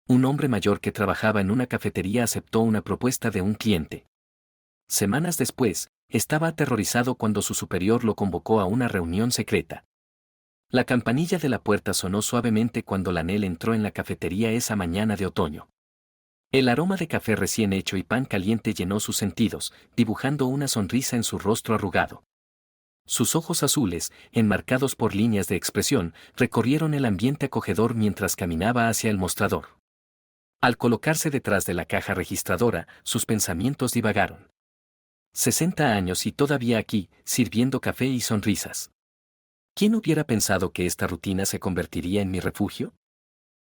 Un hombre mayor que trabajaba en una cafetería aceptó una propuesta de un cliente. Semanas después, estaba aterrorizado cuando su superior lo convocó a una reunión secreta. La campanilla de la puerta sonó suavemente cuando Lanel entró en la cafetería esa mañana de otoño. El aroma de café recién hecho y pan caliente llenó sus sentidos, dibujando una sonrisa en su rostro arrugado. Sus ojos azules, enmarcados por líneas de expresión, recorrieron el ambiente acogedor mientras caminaba hacia el mostrador. Al colocarse detrás de la caja registradora, sus pensamientos divagaron. 60 años y todavía aquí, sirviendo café y sonrisas. ¿Quién hubiera pensado que esta rutina se convertiría en mi refugio?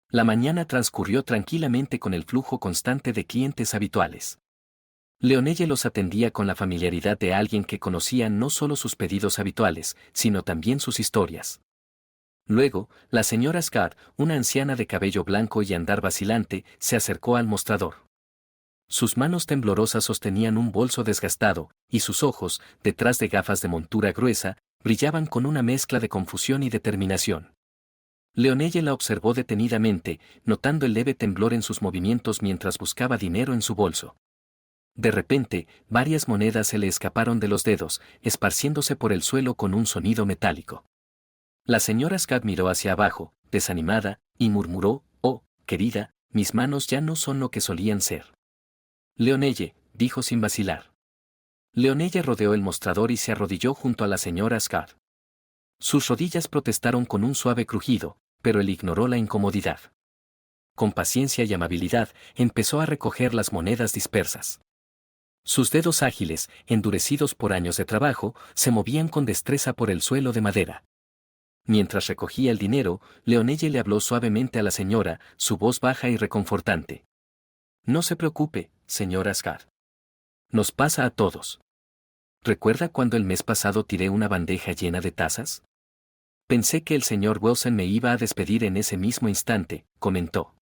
La mañana transcurrió tranquilamente con el flujo constante de clientes habituales. Leonelle los atendía con la familiaridad de alguien que conocía no solo sus pedidos habituales, sino también sus historias. Luego, la señora Scott, una anciana de cabello blanco y andar vacilante, se acercó al mostrador. Sus manos temblorosas sostenían un bolso desgastado, y sus ojos, detrás de gafas de montura gruesa, brillaban con una mezcla de confusión y determinación. Leonelle la observó detenidamente, notando el leve temblor en sus movimientos mientras buscaba dinero en su bolso. De repente, varias monedas se le escaparon de los dedos, esparciéndose por el suelo con un sonido metálico. La señora Scott miró hacia abajo, desanimada, y murmuró, «Oh, querida, mis manos ya no son lo que solían ser». «Leonelle», dijo sin vacilar. Leonelle rodeó el mostrador y se arrodilló junto a la señora Scott. Sus rodillas protestaron con un suave crujido, pero él ignoró la incomodidad. Con paciencia y amabilidad, empezó a recoger las monedas dispersas. Sus dedos ágiles, endurecidos por años de trabajo, se movían con destreza por el suelo de madera. Mientras recogía el dinero, Leonelle le habló suavemente a la señora, su voz baja y reconfortante. «No se preocupe, señora Scott. Nos pasa a todos. ¿Recuerda cuando el mes pasado tiré una bandeja llena de tazas? Pensé que el señor Wilson me iba a despedir en ese mismo instante», comentó.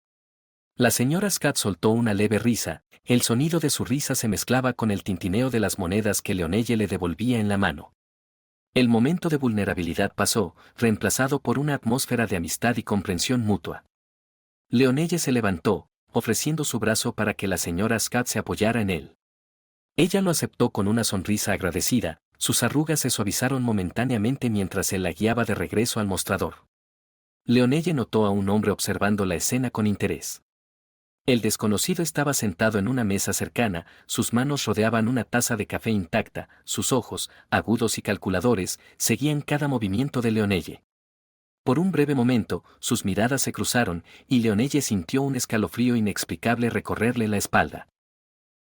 La señora Scott soltó una leve risa, el sonido de su risa se mezclaba con el tintineo de las monedas que Leonelle le devolvía en la mano. El momento de vulnerabilidad pasó, reemplazado por una atmósfera de amistad y comprensión mutua. Leonelle se levantó, ofreciendo su brazo para que la señora Scott se apoyara en él. Ella lo aceptó con una sonrisa agradecida, sus arrugas se suavizaron momentáneamente mientras él la guiaba de regreso al mostrador. Leonelle notó a un hombre observando la escena con interés. El desconocido estaba sentado en una mesa cercana, sus manos rodeaban una taza de café intacta, sus ojos, agudos y calculadores, seguían cada movimiento de Leonelle. Por un breve momento, sus miradas se cruzaron, y Leonelle sintió un escalofrío inexplicable recorrerle la espalda.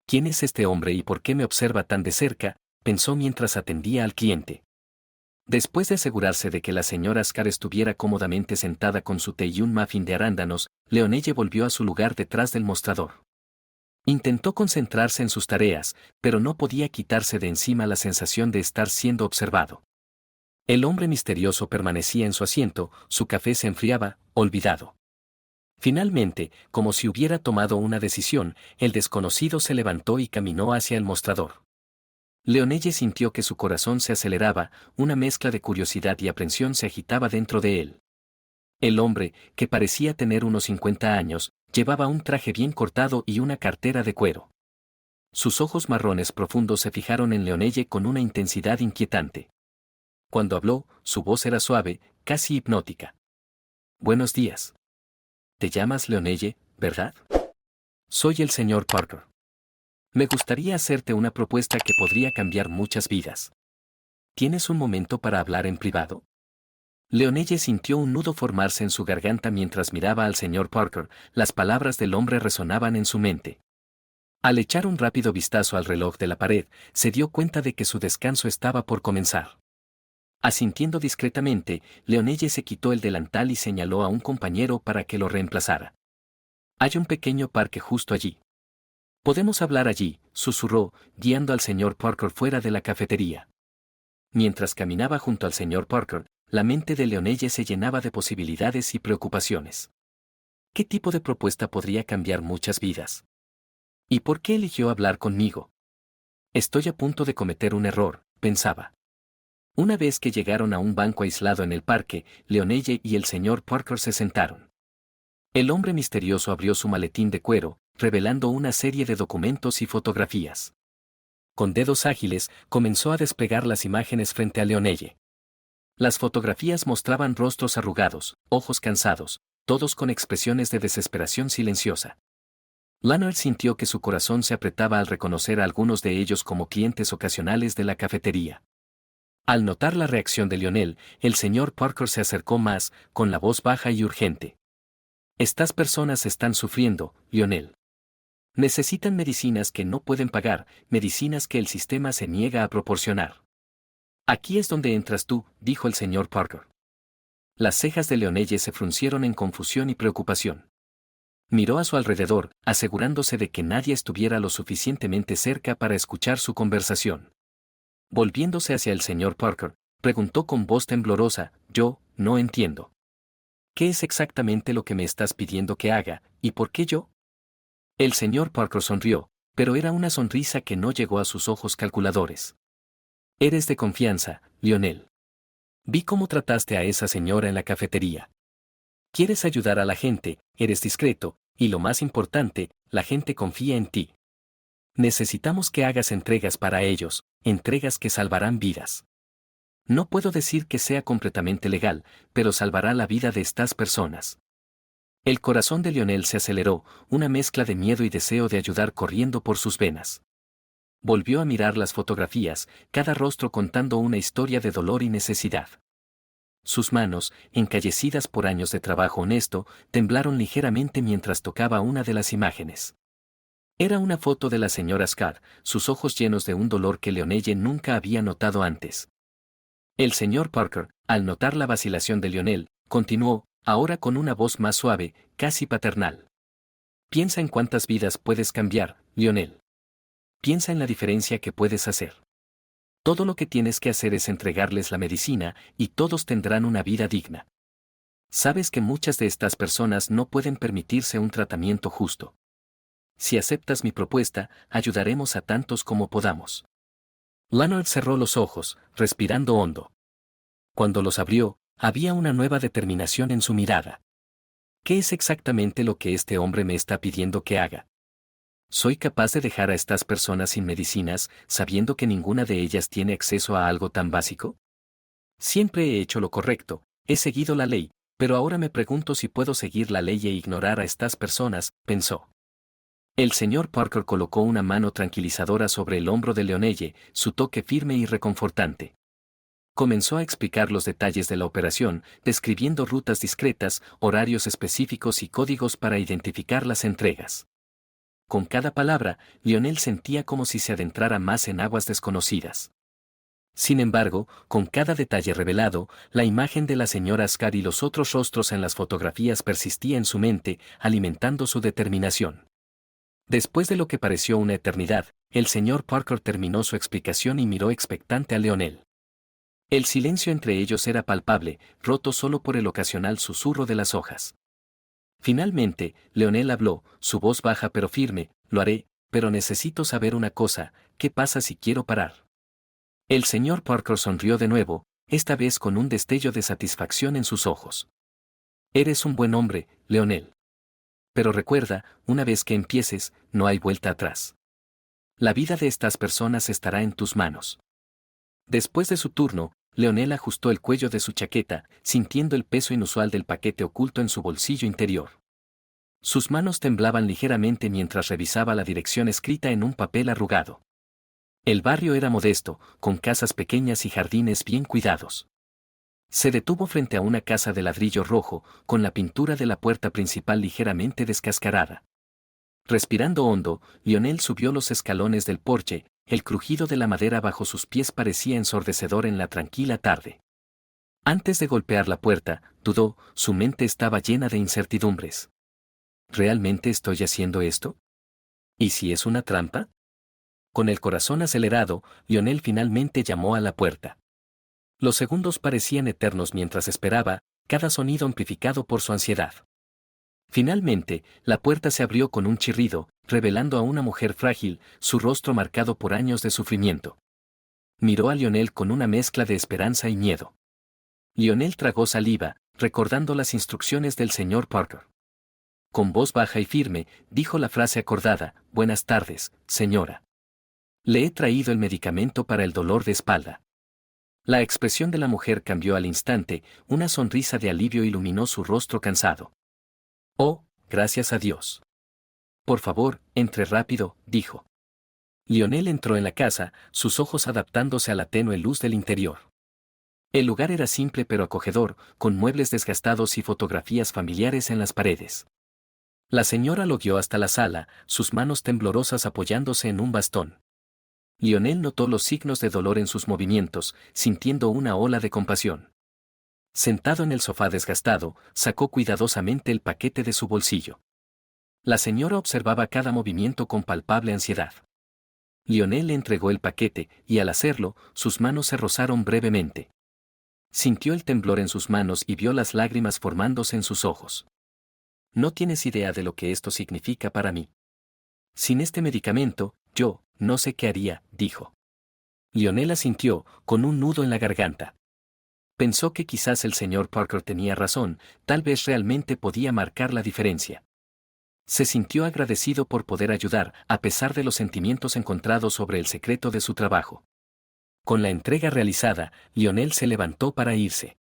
«¿Quién es este hombre y por qué me observa tan de cerca?», pensó mientras atendía al cliente. Después de asegurarse de que la señora Scott estuviera cómodamente sentada con su té y un muffin de arándanos, Leonelle volvió a su lugar detrás del mostrador. Intentó concentrarse en sus tareas, pero no podía quitarse de encima la sensación de estar siendo observado. El hombre misterioso permanecía en su asiento, su café se enfriaba, olvidado. Finalmente, como si hubiera tomado una decisión, el desconocido se levantó y caminó hacia el mostrador. Leonelle sintió que su corazón se aceleraba, una mezcla de curiosidad y aprensión se agitaba dentro de él. El hombre, que parecía tener unos 50 años, llevaba un traje bien cortado y una cartera de cuero. Sus ojos marrones profundos se fijaron en Leonelle con una intensidad inquietante. Cuando habló, su voz era suave, casi hipnótica. «Buenos días. Te llamas Leonelle, ¿verdad? Soy el señor Parker. Me gustaría hacerte una propuesta que podría cambiar muchas vidas. ¿Tienes un momento para hablar en privado?» Leonelle sintió un nudo formarse en su garganta mientras miraba al señor Parker, las palabras del hombre resonaban en su mente. Al echar un rápido vistazo al reloj de la pared, se dio cuenta de que su descanso estaba por comenzar. Asintiendo discretamente, Leonelle se quitó el delantal y señaló a un compañero para que lo reemplazara. «Hay un pequeño parque justo allí. Podemos hablar allí», susurró, guiando al señor Parker fuera de la cafetería. Mientras caminaba junto al señor Parker, la mente de Leonelle se llenaba de posibilidades y preocupaciones. ¿Qué tipo de propuesta podría cambiar muchas vidas? ¿Y por qué eligió hablar conmigo? Estoy a punto de cometer un error, pensaba. Una vez que llegaron a un banco aislado en el parque, Leonelle y el señor Parker se sentaron. El hombre misterioso abrió su maletín de cuero, revelando una serie de documentos y fotografías. Con dedos ágiles, comenzó a desplegar las imágenes frente a Leonelle. Las fotografías mostraban rostros arrugados, ojos cansados, todos con expresiones de desesperación silenciosa. Lanoir sintió que su corazón se apretaba al reconocer a algunos de ellos como clientes ocasionales de la cafetería. Al notar la reacción de Lionel, el señor Parker se acercó más, con la voz baja y urgente. Estas personas están sufriendo, Lionel. Necesitan medicinas que no pueden pagar, medicinas que el sistema se niega a proporcionar. Aquí es donde entras tú, dijo el señor Parker. Las cejas de Leonelle se fruncieron en confusión y preocupación. Miró a su alrededor, asegurándose de que nadie estuviera lo suficientemente cerca para escuchar su conversación. Volviéndose hacia el señor Parker, preguntó con voz temblorosa, yo, no entiendo. ¿Qué es exactamente lo que me estás pidiendo que haga, y por qué yo? El señor Parker sonrió, pero era una sonrisa que no llegó a sus ojos calculadores. Eres de confianza, Lionel. Vi cómo trataste a esa señora en la cafetería. Quieres ayudar a la gente, eres discreto, y lo más importante, la gente confía en ti. Necesitamos que hagas entregas para ellos, entregas que salvarán vidas. No puedo decir que sea completamente legal, pero salvará la vida de estas personas. El corazón de Lionel se aceleró, una mezcla de miedo y deseo de ayudar corriendo por sus venas. Volvió a mirar las fotografías, cada rostro contando una historia de dolor y necesidad. Sus manos, encallecidas por años de trabajo honesto, temblaron ligeramente mientras tocaba una de las imágenes. Era una foto de la señora Scott, sus ojos llenos de un dolor que Leonelle nunca había notado antes. El señor Parker, al notar la vacilación de Lionel, continuó, ahora con una voz más suave, casi paternal. Piensa en cuántas vidas puedes cambiar, Lionel. Piensa en la diferencia que puedes hacer. Todo lo que tienes que hacer es entregarles la medicina y todos tendrán una vida digna. Sabes que muchas de estas personas no pueden permitirse un tratamiento justo. Si aceptas mi propuesta, ayudaremos a tantos como podamos. Lanoir cerró los ojos, respirando hondo. Cuando los abrió, había una nueva determinación en su mirada. ¿Qué es exactamente lo que este hombre me está pidiendo que haga? ¿Soy capaz de dejar a estas personas sin medicinas, sabiendo que ninguna de ellas tiene acceso a algo tan básico? Siempre he hecho lo correcto, he seguido la ley, pero ahora me pregunto si puedo seguir la ley e ignorar a estas personas, pensó. El señor Parker colocó una mano tranquilizadora sobre el hombro de Leonelle, su toque firme y reconfortante. Comenzó a explicar los detalles de la operación, describiendo rutas discretas, horarios específicos y códigos para identificar las entregas. Con cada palabra, Lionel sentía como si se adentrara más en aguas desconocidas. Sin embargo, con cada detalle revelado, la imagen de la señora Scott y los otros rostros en las fotografías persistía en su mente, alimentando su determinación. Después de lo que pareció una eternidad, el señor Parker terminó su explicación y miró expectante a Lionel. El silencio entre ellos era palpable, roto solo por el ocasional susurro de las hojas. Finalmente, Lionel habló, su voz baja pero firme, lo haré, pero necesito saber una cosa, ¿qué pasa si quiero parar? El señor Parker sonrió de nuevo, esta vez con un destello de satisfacción en sus ojos. Eres un buen hombre, Lionel. Pero recuerda, una vez que empieces, no hay vuelta atrás. La vida de estas personas estará en tus manos. Después de su turno, Lionel ajustó el cuello de su chaqueta, sintiendo el peso inusual del paquete oculto en su bolsillo interior. Sus manos temblaban ligeramente mientras revisaba la dirección escrita en un papel arrugado. El barrio era modesto, con casas pequeñas y jardines bien cuidados. Se detuvo frente a una casa de ladrillo rojo, con la pintura de la puerta principal ligeramente descascarada. Respirando hondo, Lionel subió los escalones del porche, el crujido de la madera bajo sus pies parecía ensordecedor en la tranquila tarde. Antes de golpear la puerta, dudó, su mente estaba llena de incertidumbres. ¿Realmente estoy haciendo esto? ¿Y si es una trampa? Con el corazón acelerado, Lionel finalmente llamó a la puerta. Los segundos parecían eternos mientras esperaba, cada sonido amplificado por su ansiedad. Finalmente, la puerta se abrió con un chirrido, revelando a una mujer frágil, su rostro marcado por años de sufrimiento. Miró a Lionel con una mezcla de esperanza y miedo. Lionel tragó saliva, recordando las instrucciones del señor Parker. Con voz baja y firme, dijo la frase acordada: «Buenas tardes, señora. Le he traído el medicamento para el dolor de espalda». La expresión de la mujer cambió al instante, una sonrisa de alivio iluminó su rostro cansado. «Oh, gracias a Dios. Por favor, entre rápido», dijo. Lionel entró en la casa, sus ojos adaptándose a la tenue luz del interior. El lugar era simple pero acogedor, con muebles desgastados y fotografías familiares en las paredes. La señora lo guió hasta la sala, sus manos temblorosas apoyándose en un bastón. Lionel notó los signos de dolor en sus movimientos, sintiendo una ola de compasión. Sentado en el sofá desgastado, sacó cuidadosamente el paquete de su bolsillo. La señora observaba cada movimiento con palpable ansiedad. Lionel le entregó el paquete, y al hacerlo, sus manos se rozaron brevemente. Sintió el temblor en sus manos y vio las lágrimas formándose en sus ojos. «No tienes idea de lo que esto significa para mí. Sin este medicamento, yo no sé qué haría», dijo. Lionel asintió, con un nudo en la garganta. Pensó que quizás el señor Parker tenía razón, tal vez realmente podía marcar la diferencia. Se sintió agradecido por poder ayudar, a pesar de los sentimientos encontrados sobre el secreto de su trabajo. Con la entrega realizada, Lionel se levantó para irse.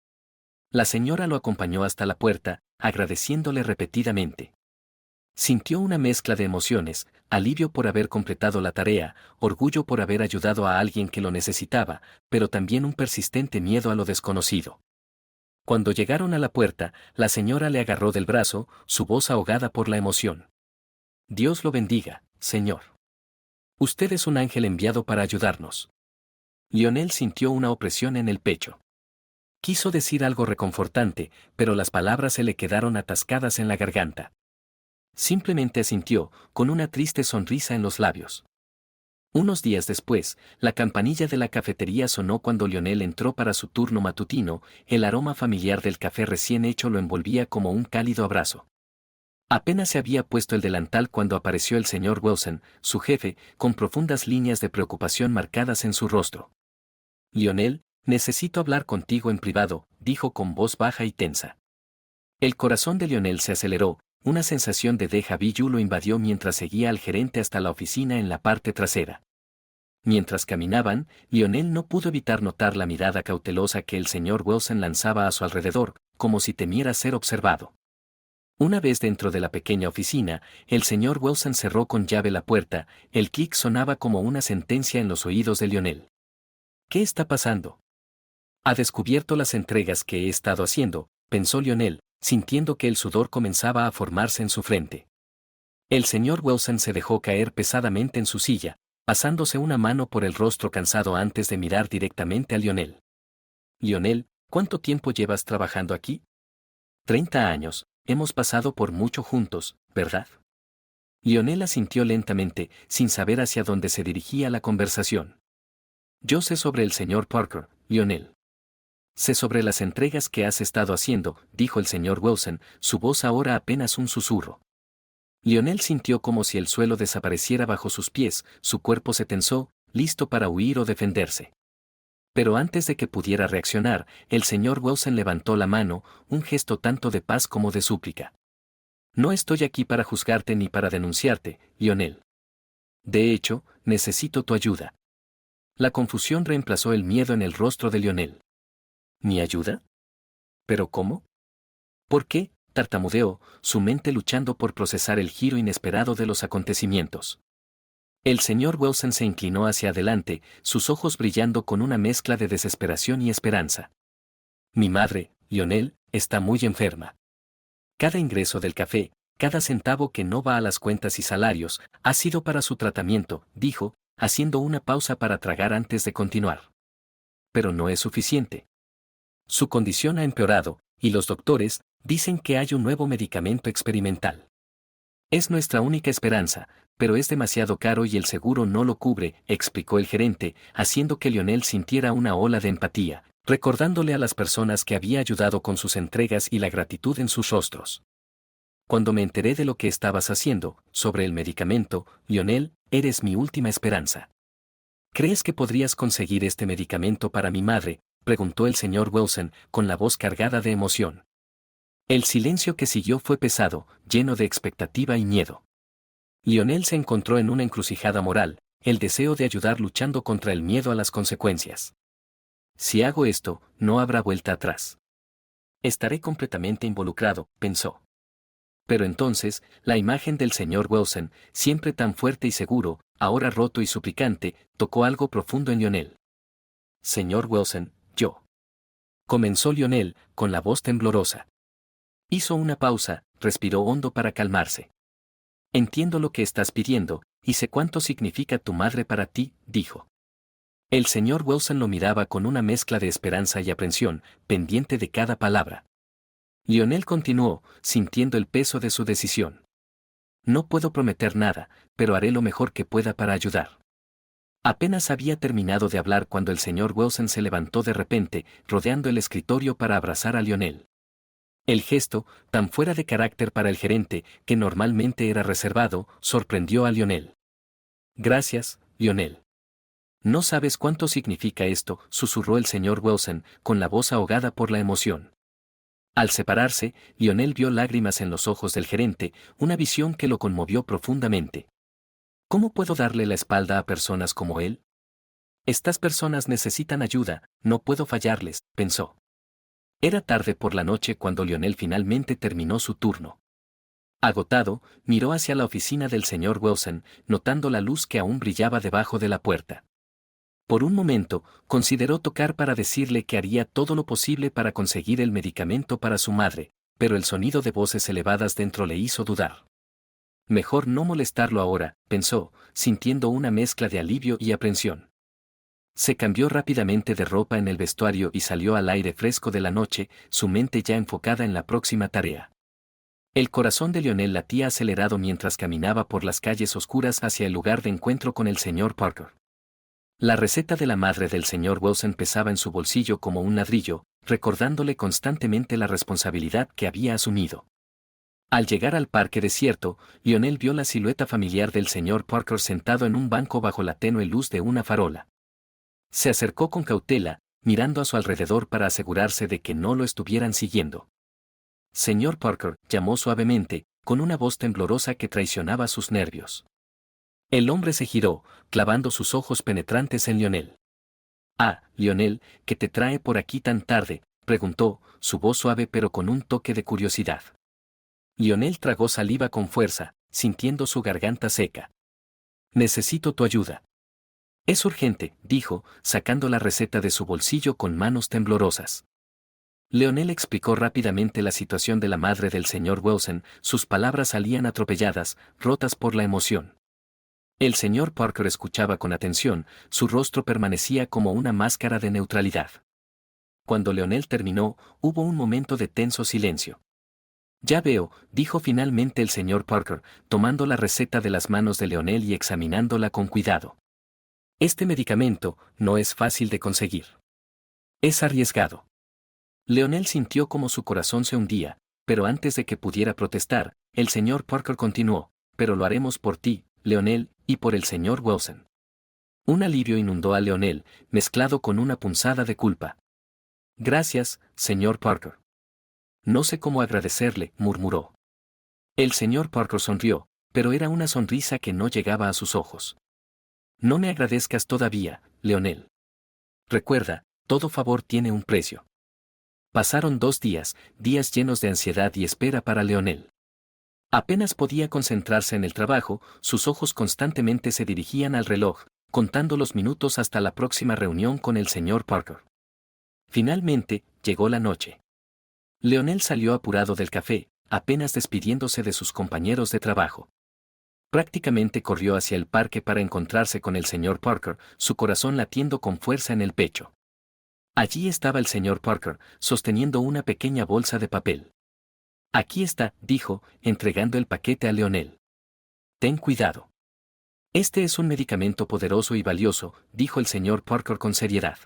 La señora lo acompañó hasta la puerta, agradeciéndole repetidamente. Sintió una mezcla de emociones: alivio por haber completado la tarea, orgullo por haber ayudado a alguien que lo necesitaba, pero también un persistente miedo a lo desconocido. Cuando llegaron a la puerta, la señora le agarró del brazo, su voz ahogada por la emoción. «Dios lo bendiga, señor. Usted es un ángel enviado para ayudarnos». Lionel sintió una opresión en el pecho. Quiso decir algo reconfortante, pero las palabras se le quedaron atascadas en la garganta. Simplemente asintió, con una triste sonrisa en los labios. Unos días después, la campanilla de la cafetería sonó cuando Lionel entró para su turno matutino, el aroma familiar del café recién hecho lo envolvía como un cálido abrazo. Apenas se había puesto el delantal cuando apareció el señor Wilson, su jefe, con profundas líneas de preocupación marcadas en su rostro. «Lionel, necesito hablar contigo en privado», dijo con voz baja y tensa. El corazón de Lionel se aceleró, una sensación de déjà vu lo invadió mientras seguía al gerente hasta la oficina en la parte trasera. Mientras caminaban, Lionel no pudo evitar notar la mirada cautelosa que el señor Wilson lanzaba a su alrededor, como si temiera ser observado. Una vez dentro de la pequeña oficina, el señor Wilson cerró con llave la puerta, el clic sonaba como una sentencia en los oídos de Lionel. «¿Qué está pasando? Ha descubierto las entregas que he estado haciendo», pensó Lionel, sintiendo que el sudor comenzaba a formarse en su frente. El señor Wilson se dejó caer pesadamente en su silla, pasándose una mano por el rostro cansado antes de mirar directamente a Lionel. «Lionel, ¿cuánto tiempo llevas trabajando aquí?» 30 años, hemos pasado por mucho juntos, ¿verdad?» Lionel asintió lentamente, sin saber hacia dónde se dirigía la conversación. «Yo sé sobre el señor Parker, Lionel. Sé sobre las entregas que has estado haciendo», dijo el señor Wilson, su voz ahora apenas un susurro. Lionel sintió como si el suelo desapareciera bajo sus pies, su cuerpo se tensó, listo para huir o defenderse. Pero antes de que pudiera reaccionar, el señor Wilson levantó la mano, un gesto tanto de paz como de súplica. «No estoy aquí para juzgarte ni para denunciarte, Lionel. De hecho, necesito tu ayuda». La confusión reemplazó el miedo en el rostro de Lionel. «¿Mi ayuda? ¿Pero cómo? ¿Por qué?», tartamudeó, su mente luchando por procesar el giro inesperado de los acontecimientos. El señor Wilson se inclinó hacia adelante, sus ojos brillando con una mezcla de desesperación y esperanza. «Mi madre, Lionel, está muy enferma. Cada ingreso del café, cada centavo que no va a las cuentas y salarios, ha sido para su tratamiento», dijo, haciendo una pausa para tragar antes de continuar. «Pero no es suficiente. Su condición ha empeorado, y los doctores dicen que hay un nuevo medicamento experimental. Es nuestra única esperanza, pero es demasiado caro y el seguro no lo cubre», explicó el gerente, haciendo que Lionel sintiera una ola de empatía, recordándole a las personas que había ayudado con sus entregas y la gratitud en sus rostros. «Cuando me enteré de lo que estabas haciendo, sobre el medicamento, Lionel, eres mi última esperanza». «¿Crees que podrías conseguir este medicamento para mi madre?», preguntó el señor Wilson, con la voz cargada de emoción. El silencio que siguió fue pesado, lleno de expectativa y miedo. Lionel se encontró en una encrucijada moral, el deseo de ayudar luchando contra el miedo a las consecuencias. Si hago esto, no habrá vuelta atrás. Estaré completamente involucrado, pensó. Pero entonces, la imagen del señor Wilson, siempre tan fuerte y seguro, ahora roto y suplicante, tocó algo profundo en Lionel. Señor Wilson, yo. Comenzó Lionel, con la voz temblorosa. Hizo una pausa, respiró hondo para calmarse. Entiendo lo que estás pidiendo, y sé cuánto significa tu madre para ti, dijo. El señor Wilson lo miraba con una mezcla de esperanza y aprensión, pendiente de cada palabra. Lionel continuó, sintiendo el peso de su decisión. No puedo prometer nada, pero haré lo mejor que pueda para ayudar. Apenas había terminado de hablar cuando el señor Wilson se levantó de repente, rodeando el escritorio para abrazar a Lionel. El gesto, tan fuera de carácter para el gerente, que normalmente era reservado, sorprendió a Lionel. Gracias, Lionel. No sabes cuánto significa esto, susurró el señor Wilson, con la voz ahogada por la emoción. Al separarse, Lionel vio lágrimas en los ojos del gerente, una visión que lo conmovió profundamente. ¿Cómo puedo darle la espalda a personas como él? Estas personas necesitan ayuda, no puedo fallarles, pensó. Era tarde por la noche cuando Lionel finalmente terminó su turno. Agotado, miró hacia la oficina del señor Wilson, notando la luz que aún brillaba debajo de la puerta. Por un momento, consideró tocar para decirle que haría todo lo posible para conseguir el medicamento para su madre, pero el sonido de voces elevadas dentro le hizo dudar. Mejor no molestarlo ahora, pensó, sintiendo una mezcla de alivio y aprensión. Se cambió rápidamente de ropa en el vestuario y salió al aire fresco de la noche, su mente ya enfocada en la próxima tarea. El corazón de Lionel latía acelerado mientras caminaba por las calles oscuras hacia el lugar de encuentro con el señor Parker. La receta de la madre del señor Wilson pesaba en su bolsillo como un ladrillo, recordándole constantemente la responsabilidad que había asumido. Al llegar al parque desierto, Lionel vio la silueta familiar del señor Parker sentado en un banco bajo la tenue luz de una farola. Se acercó con cautela, mirando a su alrededor para asegurarse de que no lo estuvieran siguiendo. Señor Parker, llamó suavemente, con una voz temblorosa que traicionaba sus nervios. El hombre se giró, clavando sus ojos penetrantes en Lionel. «Ah, Lionel, ¿qué te trae por aquí tan tarde?», preguntó, su voz suave pero con un toque de curiosidad. Lionel tragó saliva con fuerza, sintiendo su garganta seca. «Necesito tu ayuda». «Es urgente», dijo, sacando la receta de su bolsillo con manos temblorosas. Lionel explicó rápidamente la situación de la madre del señor Wilson, sus palabras salían atropelladas, rotas por la emoción. El señor Parker escuchaba con atención, su rostro permanecía como una máscara de neutralidad. Cuando Lionel terminó, hubo un momento de tenso silencio. «Ya veo», dijo finalmente el señor Parker, tomando la receta de las manos de Lionel y examinándola con cuidado. «Este medicamento no es fácil de conseguir. Es arriesgado». Lionel sintió como su corazón se hundía, pero antes de que pudiera protestar, el señor Parker continuó, «Pero lo haremos por ti, Lionel, y por el señor Wilson». Un alivio inundó a Lionel, mezclado con una punzada de culpa. «Gracias, señor Parker». «No sé cómo agradecerle», murmuró. El señor Parker sonrió, pero era una sonrisa que no llegaba a sus ojos. «No me agradezcas todavía, Lionel. Recuerda, todo favor tiene un precio». Pasaron 2 días, días llenos de ansiedad y espera para Lionel. Apenas podía concentrarse en el trabajo, sus ojos constantemente se dirigían al reloj, contando los minutos hasta la próxima reunión con el señor Parker. Finalmente, llegó la noche. Lionel salió apurado del café, apenas despidiéndose de sus compañeros de trabajo. Prácticamente corrió hacia el parque para encontrarse con el señor Parker, su corazón latiendo con fuerza en el pecho. Allí estaba el señor Parker, sosteniendo una pequeña bolsa de papel. «Aquí está», dijo, entregando el paquete a Lionel. «Ten cuidado. Este es un medicamento poderoso y valioso», dijo el señor Parker con seriedad.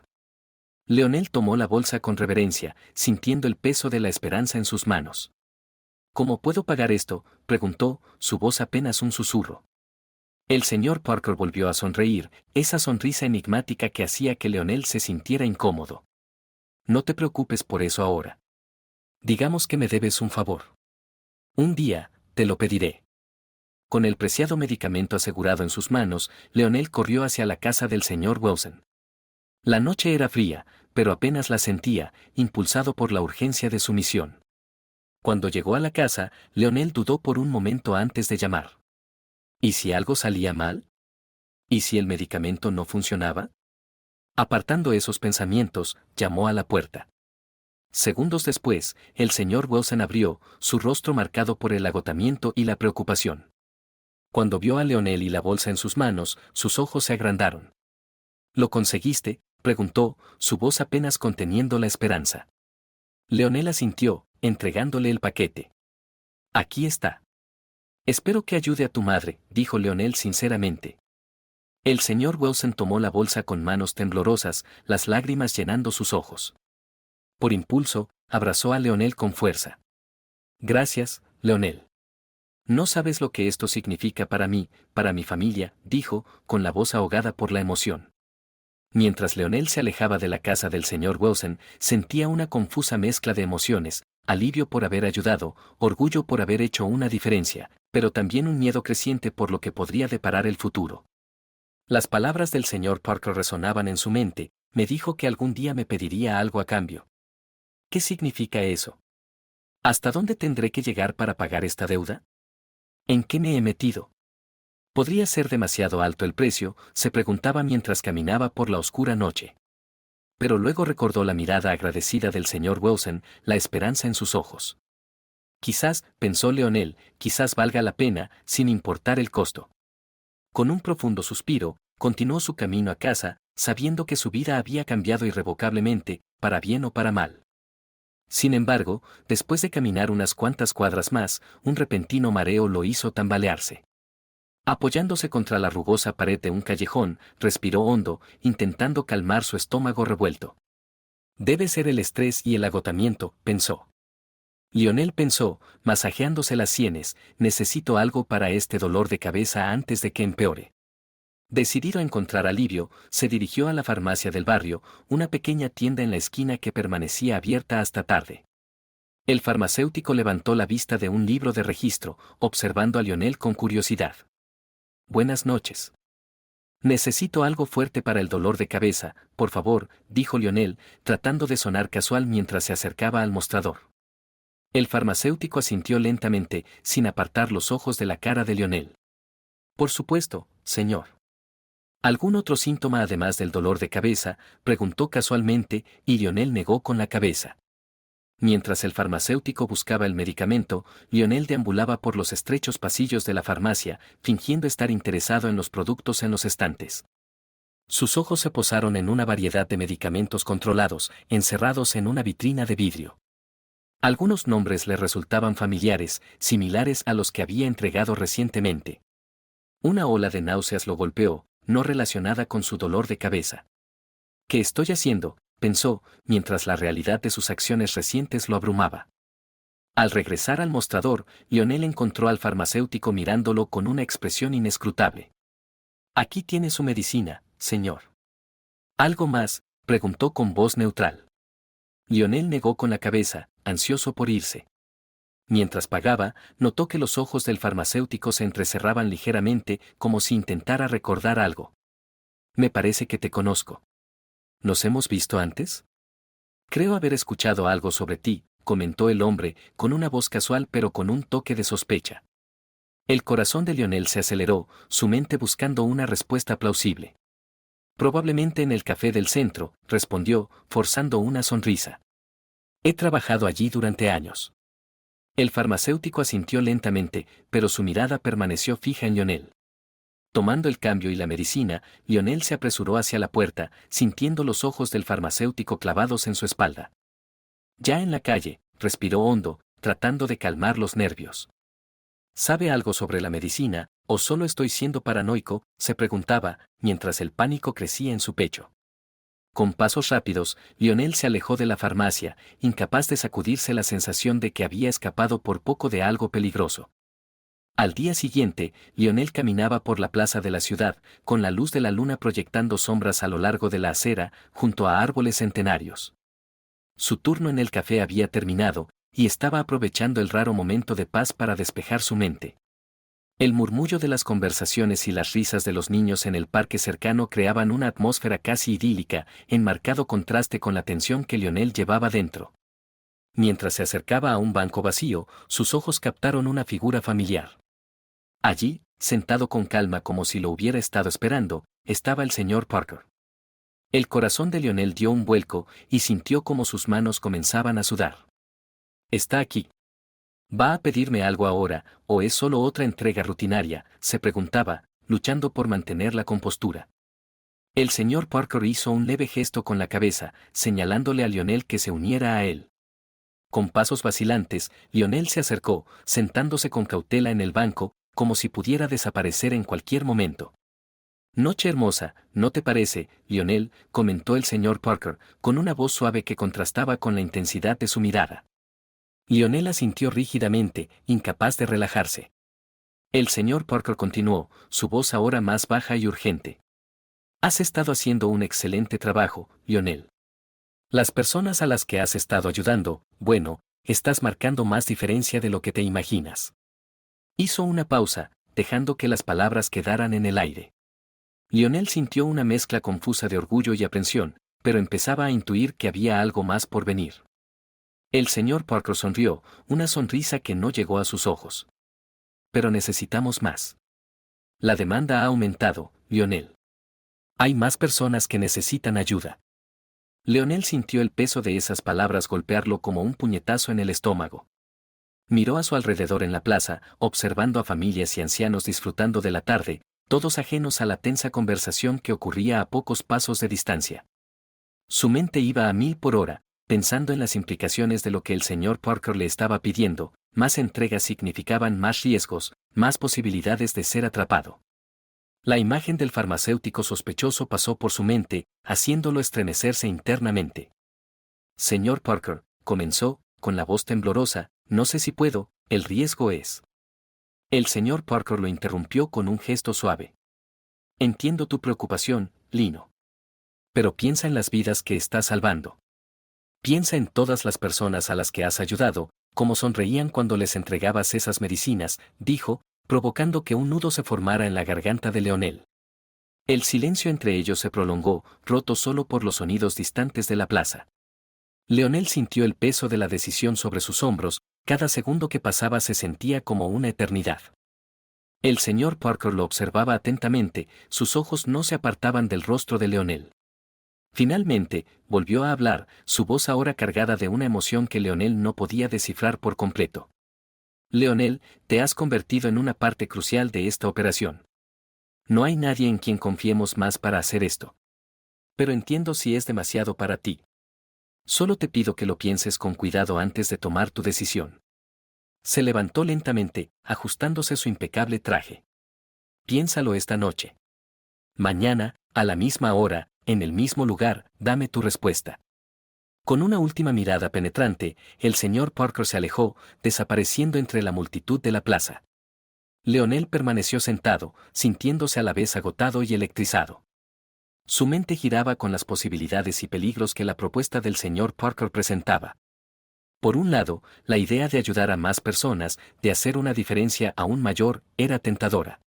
Lionel tomó la bolsa con reverencia, sintiendo el peso de la esperanza en sus manos. «¿Cómo puedo pagar esto?», preguntó, su voz apenas un susurro. El señor Parker volvió a sonreír, esa sonrisa enigmática que hacía que Lionel se sintiera incómodo. «No te preocupes por eso ahora. Digamos que me debes un favor. Un día, te lo pediré. Con el preciado medicamento asegurado en sus manos, Leonel corrió hacia la casa del señor Wilson. La noche era fría, pero apenas la sentía, impulsado por la urgencia de su misión. Cuando llegó a la casa, Leonel dudó por un momento antes de llamar. ¿Y si algo salía mal? ¿Y si el medicamento no funcionaba? Apartando esos pensamientos, llamó a la puerta. Segundos después, el señor Wilson abrió, su rostro marcado por el agotamiento y la preocupación. Cuando vio a Leonel y la bolsa en sus manos, sus ojos se agrandaron. ¿Lo conseguiste?, preguntó, su voz apenas conteniendo la esperanza. Leonel asintió, entregándole el paquete. Aquí está. Espero que ayude a tu madre, dijo Leonel sinceramente. El señor Wilson tomó la bolsa con manos temblorosas, las lágrimas llenando sus ojos. Por impulso, abrazó a Leonel con fuerza. Gracias, Leonel. No sabes lo que esto significa para mí, para mi familia, dijo, con la voz ahogada por la emoción. Mientras Leonel se alejaba de la casa del señor Wilson, sentía una confusa mezcla de emociones, alivio por haber ayudado, orgullo por haber hecho una diferencia, pero también un miedo creciente por lo que podría deparar el futuro. Las palabras del señor Parker resonaban en su mente, me dijo que algún día me pediría algo a cambio. ¿Qué significa eso? ¿Hasta dónde tendré que llegar para pagar esta deuda? ¿En qué me he metido? ¿Podría ser demasiado alto el precio?, se preguntaba mientras caminaba por la oscura noche. Pero luego recordó la mirada agradecida del señor Wilson, la esperanza en sus ojos. Quizás, pensó Leonel, quizás valga la pena, sin importar el costo. Con un profundo suspiro, continuó su camino a casa, sabiendo que su vida había cambiado irrevocablemente, para bien o para mal. Sin embargo, después de caminar unas cuantas cuadras más, un repentino mareo lo hizo tambalearse. Apoyándose contra la rugosa pared de un callejón, respiró hondo, intentando calmar su estómago revuelto. Debe ser el estrés y el agotamiento, pensó. Lionel pensó, masajeándose las sienes, necesito algo para este dolor de cabeza antes de que empeore. Decidido a encontrar alivio, se dirigió a la farmacia del barrio, una pequeña tienda en la esquina que permanecía abierta hasta tarde. El farmacéutico levantó la vista de un libro de registro, observando a Lionel con curiosidad. Buenas noches. Necesito algo fuerte para el dolor de cabeza, por favor, dijo Lionel, tratando de sonar casual mientras se acercaba al mostrador. El farmacéutico asintió lentamente, sin apartar los ojos de la cara de Lionel. Por supuesto, señor. ¿Algún otro síntoma además del dolor de cabeza?, preguntó casualmente, y Lionel negó con la cabeza. Mientras el farmacéutico buscaba el medicamento, Lionel deambulaba por los estrechos pasillos de la farmacia, fingiendo estar interesado en los productos en los estantes. Sus ojos se posaron en una variedad de medicamentos controlados, encerrados en una vitrina de vidrio. Algunos nombres le resultaban familiares, similares a los que había entregado recientemente. Una ola de náuseas lo golpeó, no relacionada con su dolor de cabeza. ¿Qué estoy haciendo?, pensó, mientras la realidad de sus acciones recientes lo abrumaba. Al regresar al mostrador, Lionel encontró al farmacéutico mirándolo con una expresión inescrutable. Aquí tiene su medicina, señor. ¿Algo más?, preguntó con voz neutral. Lionel negó con la cabeza, ansioso por irse. Mientras pagaba, notó que los ojos del farmacéutico se entrecerraban ligeramente, como si intentara recordar algo. Me parece que te conozco. ¿Nos hemos visto antes? Creo haber escuchado algo sobre ti, comentó el hombre, con una voz casual pero con un toque de sospecha. El corazón de Lionel se aceleró, su mente buscando una respuesta plausible. Probablemente en el café del centro, respondió, forzando una sonrisa. He trabajado allí durante años. El farmacéutico asintió lentamente, pero su mirada permaneció fija en Lionel. Tomando el cambio y la medicina, Lionel se apresuró hacia la puerta, sintiendo los ojos del farmacéutico clavados en su espalda. Ya en la calle, respiró hondo, tratando de calmar los nervios. ¿Sabe algo sobre la medicina, o solo estoy siendo paranoico?, se preguntaba, mientras el pánico crecía en su pecho. Con pasos rápidos, Lionel se alejó de la farmacia, incapaz de sacudirse la sensación de que había escapado por poco de algo peligroso. Al día siguiente, Lionel caminaba por la plaza de la ciudad, con la luz de la luna proyectando sombras a lo largo de la acera, junto a árboles centenarios. Su turno en el café había terminado, y estaba aprovechando el raro momento de paz para despejar su mente. El murmullo de las conversaciones y las risas de los niños en el parque cercano creaban una atmósfera casi idílica, en marcado contraste con la tensión que Lionel llevaba dentro. Mientras se acercaba a un banco vacío, sus ojos captaron una figura familiar. Allí, sentado con calma como si lo hubiera estado esperando, estaba el señor Parker. El corazón de Lionel dio un vuelco y sintió como sus manos comenzaban a sudar. «Está aquí. ¿Va a pedirme algo ahora, o es solo otra entrega rutinaria?», se preguntaba, luchando por mantener la compostura. El señor Parker hizo un leve gesto con la cabeza, señalándole a Lionel que se uniera a él. Con pasos vacilantes, Lionel se acercó, sentándose con cautela en el banco, como si pudiera desaparecer en cualquier momento. «Noche hermosa, ¿no te parece, Lionel?», comentó el señor Parker, con una voz suave que contrastaba con la intensidad de su mirada. Lionel asintió rígidamente, incapaz de relajarse. El señor Parker continuó, su voz ahora más baja y urgente. «Has estado haciendo un excelente trabajo, Lionel. Las personas a las que has estado ayudando, bueno, estás marcando más diferencia de lo que te imaginas». Hizo una pausa, dejando que las palabras quedaran en el aire. Lionel sintió una mezcla confusa de orgullo y aprensión, pero empezaba a intuir que había algo más por venir. El señor Parker sonrió, una sonrisa que no llegó a sus ojos. «Pero necesitamos más. La demanda ha aumentado, Lionel. Hay más personas que necesitan ayuda». Lionel sintió el peso de esas palabras golpearlo como un puñetazo en el estómago. Miró a su alrededor en la plaza, observando a familias y ancianos disfrutando de la tarde, todos ajenos a la tensa conversación que ocurría a pocos pasos de distancia. Su mente iba a 1000 por hora, pensando en las implicaciones de lo que el señor Parker le estaba pidiendo. Más entregas significaban más riesgos, más posibilidades de ser atrapado. La imagen del farmacéutico sospechoso pasó por su mente, haciéndolo estremecerse internamente. «Señor Parker», comenzó, con la voz temblorosa, «no sé si puedo, el riesgo es». El señor Parker lo interrumpió con un gesto suave. «Entiendo tu preocupación, Lino. Pero piensa en las vidas que estás salvando. Piensa en todas las personas a las que has ayudado, como sonreían cuando les entregabas esas medicinas», dijo, provocando que un nudo se formara en la garganta de Lionel. El silencio entre ellos se prolongó, roto solo por los sonidos distantes de la plaza. Lionel sintió el peso de la decisión sobre sus hombros, cada segundo que pasaba se sentía como una eternidad. El señor Parker lo observaba atentamente, sus ojos no se apartaban del rostro de Lionel. Finalmente, volvió a hablar, su voz ahora cargada de una emoción que Lionel no podía descifrar por completo. «Lionel, te has convertido en una parte crucial de esta operación. No hay nadie en quien confiemos más para hacer esto. Pero entiendo si es demasiado para ti. Solo te pido que lo pienses con cuidado antes de tomar tu decisión». Se levantó lentamente, ajustándose su impecable traje. «Piénsalo esta noche. Mañana, a la misma hora, en el mismo lugar, dame tu respuesta». Con una última mirada penetrante, el señor Parker se alejó, desapareciendo entre la multitud de la plaza. Lionel permaneció sentado, sintiéndose a la vez agotado y electrizado. Su mente giraba con las posibilidades y peligros que la propuesta del señor Parker presentaba. Por un lado, la idea de ayudar a más personas, de hacer una diferencia aún mayor, era tentadora.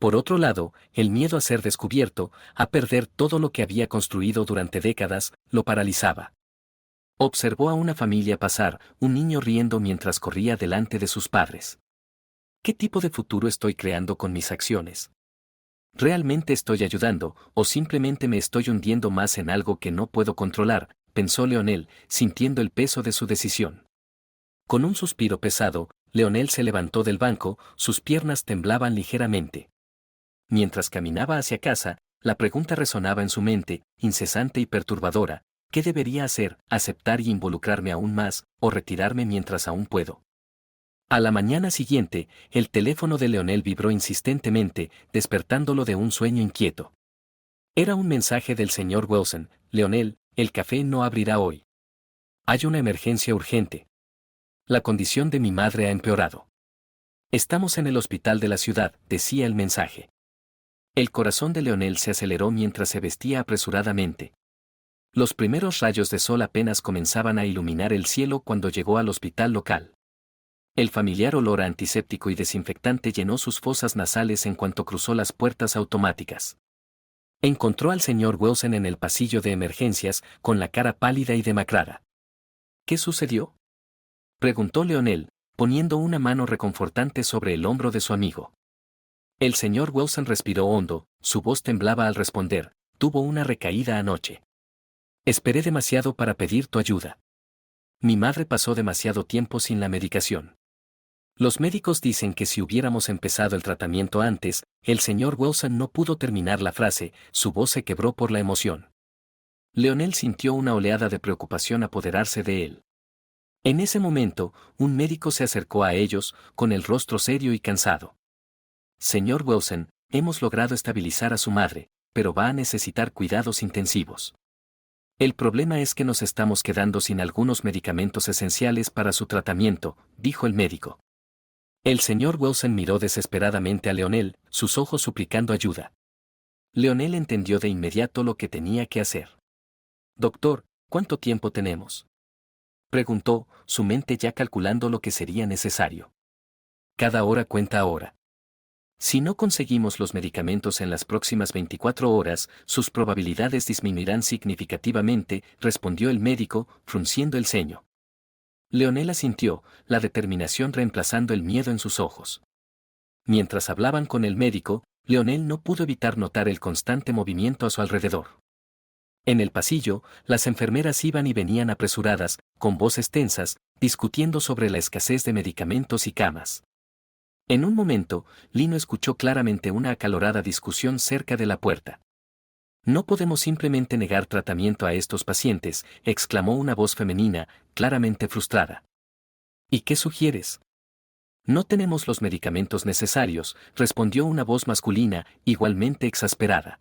Por otro lado, el miedo a ser descubierto, a perder todo lo que había construido durante décadas, lo paralizaba. Observó a una familia pasar, un niño riendo mientras corría delante de sus padres. ¿Qué tipo de futuro estoy creando con mis acciones? ¿Realmente estoy ayudando, o simplemente me estoy hundiendo más en algo que no puedo controlar?, pensó Lionel, sintiendo el peso de su decisión. Con un suspiro pesado, Lionel se levantó del banco, sus piernas temblaban ligeramente. Mientras caminaba hacia casa, la pregunta resonaba en su mente, incesante y perturbadora: ¿qué debería hacer? ¿Aceptar y involucrarme aún más, o retirarme mientras aún puedo? A la mañana siguiente, el teléfono de Lionel vibró insistentemente, despertándolo de un sueño inquieto. Era un mensaje del señor Wilson: «Lionel, el café no abrirá hoy. Hay una emergencia urgente. La condición de mi madre ha empeorado. Estamos en el hospital de la ciudad», decía el mensaje. El corazón de Lionel se aceleró mientras se vestía apresuradamente. Los primeros rayos de sol apenas comenzaban a iluminar el cielo cuando llegó al hospital local. El familiar olor a antiséptico y desinfectante llenó sus fosas nasales en cuanto cruzó las puertas automáticas. Encontró al señor Wilson en el pasillo de emergencias, con la cara pálida y demacrada. ¿Qué sucedió?, preguntó Leonel, poniendo una mano reconfortante sobre el hombro de su amigo. El señor Wilson respiró hondo, su voz temblaba al responder: tuvo una recaída anoche. Esperé demasiado para pedir tu ayuda. Mi madre pasó demasiado tiempo sin la medicación. Los médicos dicen que si hubiéramos empezado el tratamiento antes, el señor Wilson no pudo terminar la frase, su voz se quebró por la emoción. Leonel sintió una oleada de preocupación apoderarse de él. En ese momento, un médico se acercó a ellos, con el rostro serio y cansado. Señor Wilson, hemos logrado estabilizar a su madre, pero va a necesitar cuidados intensivos. El problema es que nos estamos quedando sin algunos medicamentos esenciales para su tratamiento, dijo el médico. El señor Wilson miró desesperadamente a Leonel, sus ojos suplicando ayuda. Leonel entendió de inmediato lo que tenía que hacer. Doctor, ¿cuánto tiempo tenemos?, preguntó, su mente ya calculando lo que sería necesario. Cada hora cuenta ahora. Si no conseguimos los medicamentos en las próximas 24 horas, sus probabilidades disminuirán significativamente, respondió el médico, frunciendo el ceño. Leonel asintió, la determinación reemplazando el miedo en sus ojos. Mientras hablaban con el médico, Leonel no pudo evitar notar el constante movimiento a su alrededor. En el pasillo, las enfermeras iban y venían apresuradas, con voces tensas, discutiendo sobre la escasez de medicamentos y camas. En un momento, Lino escuchó claramente una acalorada discusión cerca de la puerta. No podemos simplemente negar tratamiento a estos pacientes, exclamó una voz femenina, claramente frustrada. ¿Y qué sugieres? No tenemos los medicamentos necesarios, respondió una voz masculina, igualmente exasperada.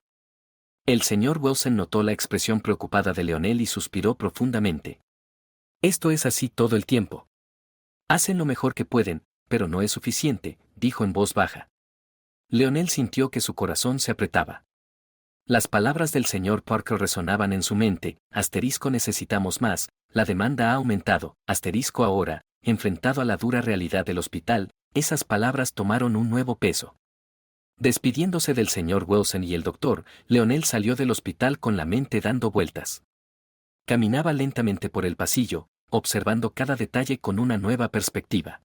El señor Wilson notó la expresión preocupada de Leonel y suspiró profundamente. Esto es así todo el tiempo. Hacen lo mejor que pueden, pero no es suficiente, dijo en voz baja. Leonel sintió que su corazón se apretaba. Las palabras del señor Parker resonaban en su mente, necesitamos más, la demanda ha aumentado, ahora, enfrentado a la dura realidad del hospital, esas palabras tomaron un nuevo peso. Despidiéndose del señor Wilson y el doctor, Leonel salió del hospital con la mente dando vueltas. Caminaba lentamente por el pasillo, observando cada detalle con una nueva perspectiva.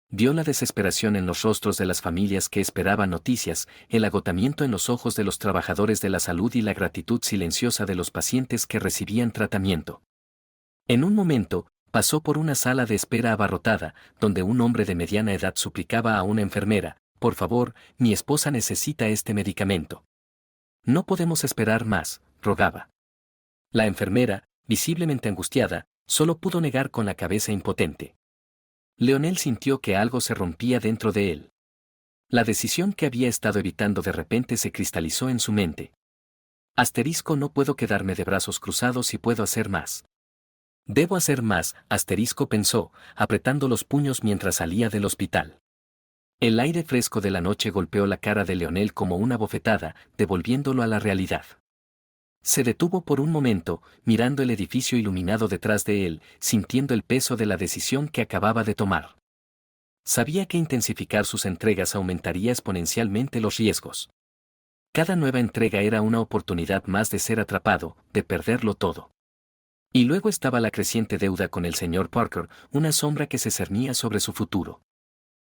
Vio la desesperación en los rostros de las familias que esperaban noticias, el agotamiento en los ojos de los trabajadores de la salud y la gratitud silenciosa de los pacientes que recibían tratamiento. En un momento, pasó por una sala de espera abarrotada, donde un hombre de mediana edad suplicaba a una enfermera: por favor, mi esposa necesita este medicamento. No podemos esperar más, rogaba. La enfermera, visiblemente angustiada, solo pudo negar con la cabeza impotente. Leonel sintió que algo se rompía dentro de él. La decisión que había estado evitando de repente se cristalizó en su mente. No puedo quedarme de brazos cruzados y puedo hacer más. Debo hacer más, pensó, apretando los puños mientras salía del hospital. El aire fresco de la noche golpeó la cara de Leonel como una bofetada, devolviéndolo a la realidad. Se detuvo por un momento, mirando el edificio iluminado detrás de él, sintiendo el peso de la decisión que acababa de tomar. Sabía que intensificar sus entregas aumentaría exponencialmente los riesgos. Cada nueva entrega era una oportunidad más de ser atrapado, de perderlo todo. Y luego estaba la creciente deuda con el señor Parker, una sombra que se cernía sobre su futuro.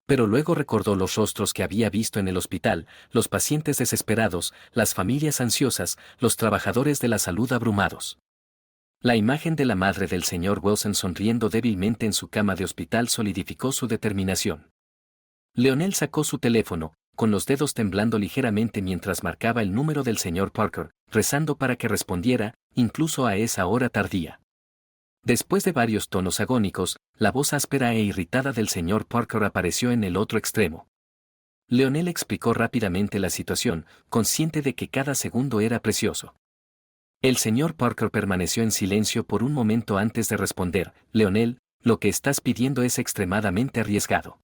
Pero luego recordó los rostros que había visto en el hospital, los pacientes desesperados, las familias ansiosas, los trabajadores de la salud abrumados. La imagen de la madre del señor Wilson sonriendo débilmente en su cama de hospital solidificó su determinación. Leonel sacó su teléfono, con los dedos temblando ligeramente mientras marcaba el número del señor Parker, rezando para que respondiera, incluso a esa hora tardía. Después de varios tonos agónicos, la voz áspera e irritada del señor Parker apareció en el otro extremo. Leonel explicó rápidamente la situación, consciente de que cada segundo era precioso. El señor Parker permaneció en silencio por un momento antes de responder: Leonel, lo que estás pidiendo es extremadamente arriesgado.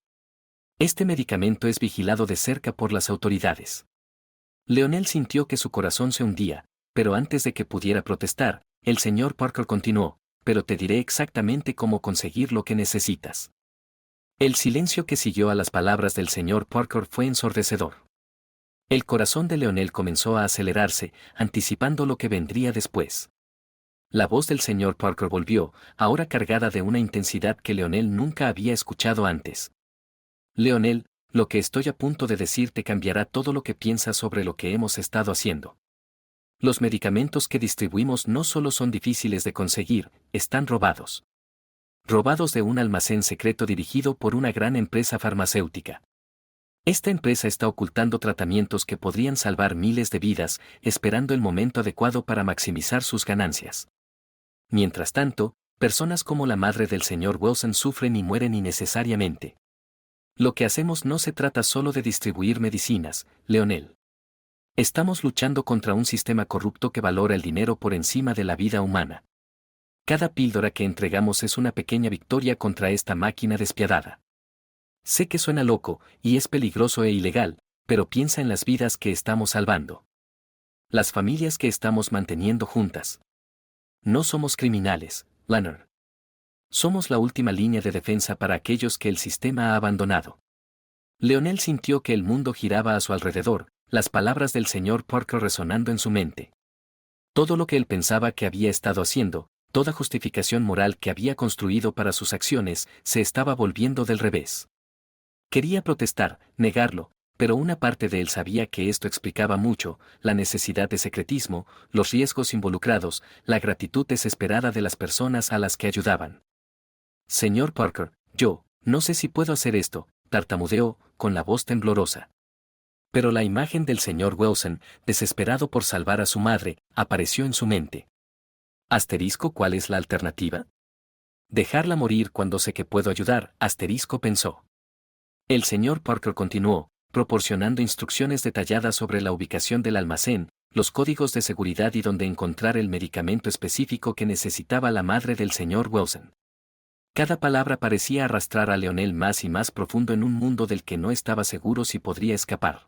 Este medicamento es vigilado de cerca por las autoridades. Leonel sintió que su corazón se hundía, pero antes de que pudiera protestar, el señor Parker continuó, pero te diré exactamente cómo conseguir lo que necesitas. El silencio que siguió a las palabras del señor Parker fue ensordecedor. El corazón de Leonel comenzó a acelerarse, anticipando lo que vendría después. La voz del señor Parker volvió, ahora cargada de una intensidad que Leonel nunca había escuchado antes. Leonel, lo que estoy a punto de decirte cambiará todo lo que piensas sobre lo que hemos estado haciendo. Los medicamentos que distribuimos no solo son difíciles de conseguir, están robados. Robados de un almacén secreto dirigido por una gran empresa farmacéutica. Esta empresa está ocultando tratamientos que podrían salvar miles de vidas, esperando el momento adecuado para maximizar sus ganancias. Mientras tanto, personas como la madre del señor Wilson sufren y mueren innecesariamente. Lo que hacemos no se trata solo de distribuir medicinas, Leonel. Estamos luchando contra un sistema corrupto que valora el dinero por encima de la vida humana. Cada píldora que entregamos es una pequeña victoria contra esta máquina despiadada. Sé que suena loco, y es peligroso e ilegal, pero piensa en las vidas que estamos salvando. Las familias que estamos manteniendo juntas. No somos criminales, Leonard. Somos la última línea de defensa para aquellos que el sistema ha abandonado. Leonel sintió que el mundo giraba a su alrededor, las palabras del señor Parker resonando en su mente. Todo lo que él pensaba que había estado haciendo, toda justificación moral que había construido para sus acciones, se estaba volviendo del revés. Quería protestar, negarlo, pero una parte de él sabía que esto explicaba mucho, la necesidad de secretismo, los riesgos involucrados, la gratitud desesperada de las personas a las que ayudaban. Señor Parker, yo, no sé si puedo hacer esto, tartamudeó, con la voz temblorosa. Pero la imagen del señor Wilson, desesperado por salvar a su madre, apareció en su mente. Asterisco, ¿cuál es la alternativa? Dejarla morir cuando sé que puedo ayudar, asterisco pensó. El señor Parker continuó, proporcionando instrucciones detalladas sobre la ubicación del almacén, los códigos de seguridad y dónde encontrar el medicamento específico que necesitaba la madre del señor Wilson. Cada palabra parecía arrastrar a Leonel más y más profundo en un mundo del que no estaba seguro si podría escapar.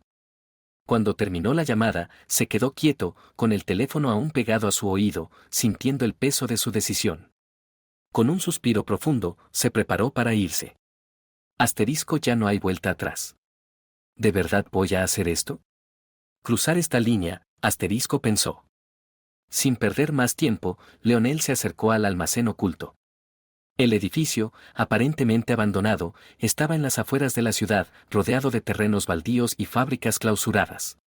Cuando terminó la llamada, se quedó quieto, con el teléfono aún pegado a su oído, sintiendo el peso de su decisión. Con un suspiro profundo, se preparó para irse. Asterisco, ya no hay vuelta atrás. ¿De verdad voy a hacer esto? Cruzar esta línea, asterisco pensó. Sin perder más tiempo, Leonel se acercó al almacén oculto. El edificio, aparentemente abandonado, estaba en las afueras de la ciudad, rodeado de terrenos baldíos y fábricas clausuradas.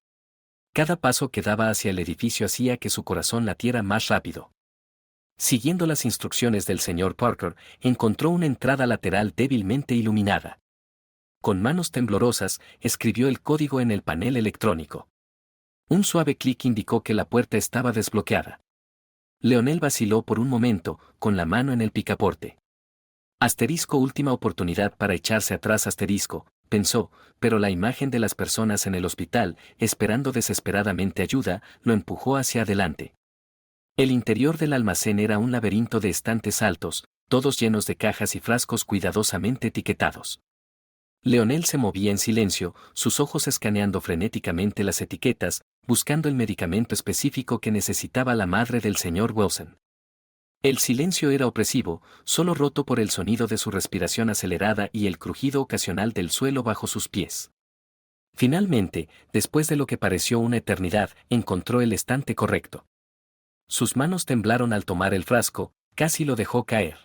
Cada paso que daba hacia el edificio hacía que su corazón latiera más rápido. Siguiendo las instrucciones del señor Parker, encontró una entrada lateral débilmente iluminada. Con manos temblorosas, escribió el código en el panel electrónico. Un suave clic indicó que la puerta estaba desbloqueada. Leonel vaciló por un momento, con la mano en el picaporte. Asterisco, última oportunidad para echarse atrás, asterisco, pensó, pero la imagen de las personas en el hospital, esperando desesperadamente ayuda, lo empujó hacia adelante. El interior del almacén era un laberinto de estantes altos, todos llenos de cajas y frascos cuidadosamente etiquetados. Leonel se movía en silencio, sus ojos escaneando frenéticamente las etiquetas, buscando el medicamento específico que necesitaba la madre del señor Wilson. El silencio era opresivo, solo roto por el sonido de su respiración acelerada y el crujido ocasional del suelo bajo sus pies. Finalmente, después de lo que pareció una eternidad, encontró el estante correcto. Sus manos temblaron al tomar el frasco, casi lo dejó caer.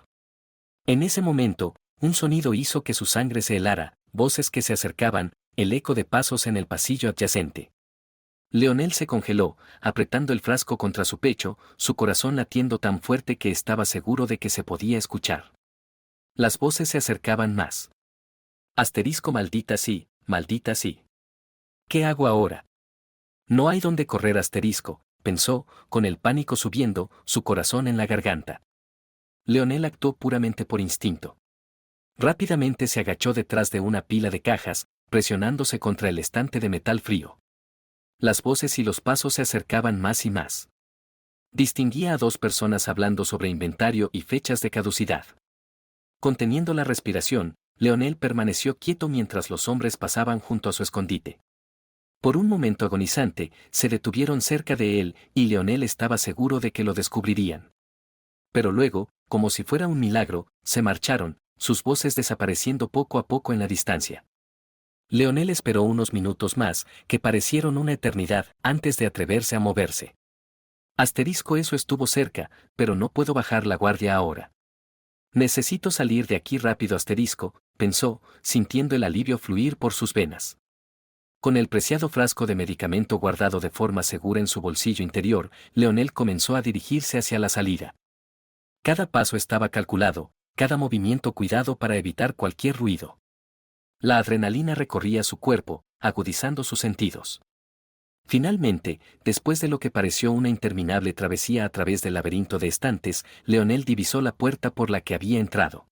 En ese momento, un sonido hizo que su sangre se helara, voces que se acercaban, el eco de pasos en el pasillo adyacente. Leonel se congeló, apretando el frasco contra su pecho, su corazón latiendo tan fuerte que estaba seguro de que se podía escuchar. Las voces se acercaban más. Asterisco, maldita sí, maldita sí. ¿Qué hago ahora? No hay dónde correr, asterisco, pensó, con el pánico subiendo, su corazón en la garganta. Leonel actuó puramente por instinto. Rápidamente se agachó detrás de una pila de cajas, presionándose contra el estante de metal frío. Las voces y los pasos se acercaban más y más. Distinguía a dos personas hablando sobre inventario y fechas de caducidad. Conteniendo la respiración, Leonel permaneció quieto mientras los hombres pasaban junto a su escondite. Por un momento agonizante, se detuvieron cerca de él y Leonel estaba seguro de que lo descubrirían. Pero luego, como si fuera un milagro, se marcharon, sus voces desapareciendo poco a poco en la distancia. Leonel esperó unos minutos más, que parecieron una eternidad, antes de atreverse a moverse. Eso estuvo cerca, pero no puedo bajar la guardia ahora. Necesito salir de aquí rápido pensó, sintiendo el alivio fluir por sus venas. Con el preciado frasco de medicamento guardado de forma segura en su bolsillo interior, Leonel comenzó a dirigirse hacia la salida. Cada paso estaba calculado, cada movimiento cuidado para evitar cualquier ruido. La adrenalina recorría su cuerpo, agudizando sus sentidos. Finalmente, después de lo que pareció una interminable travesía a través del laberinto de estantes, Leonel divisó la puerta por la que había entrado.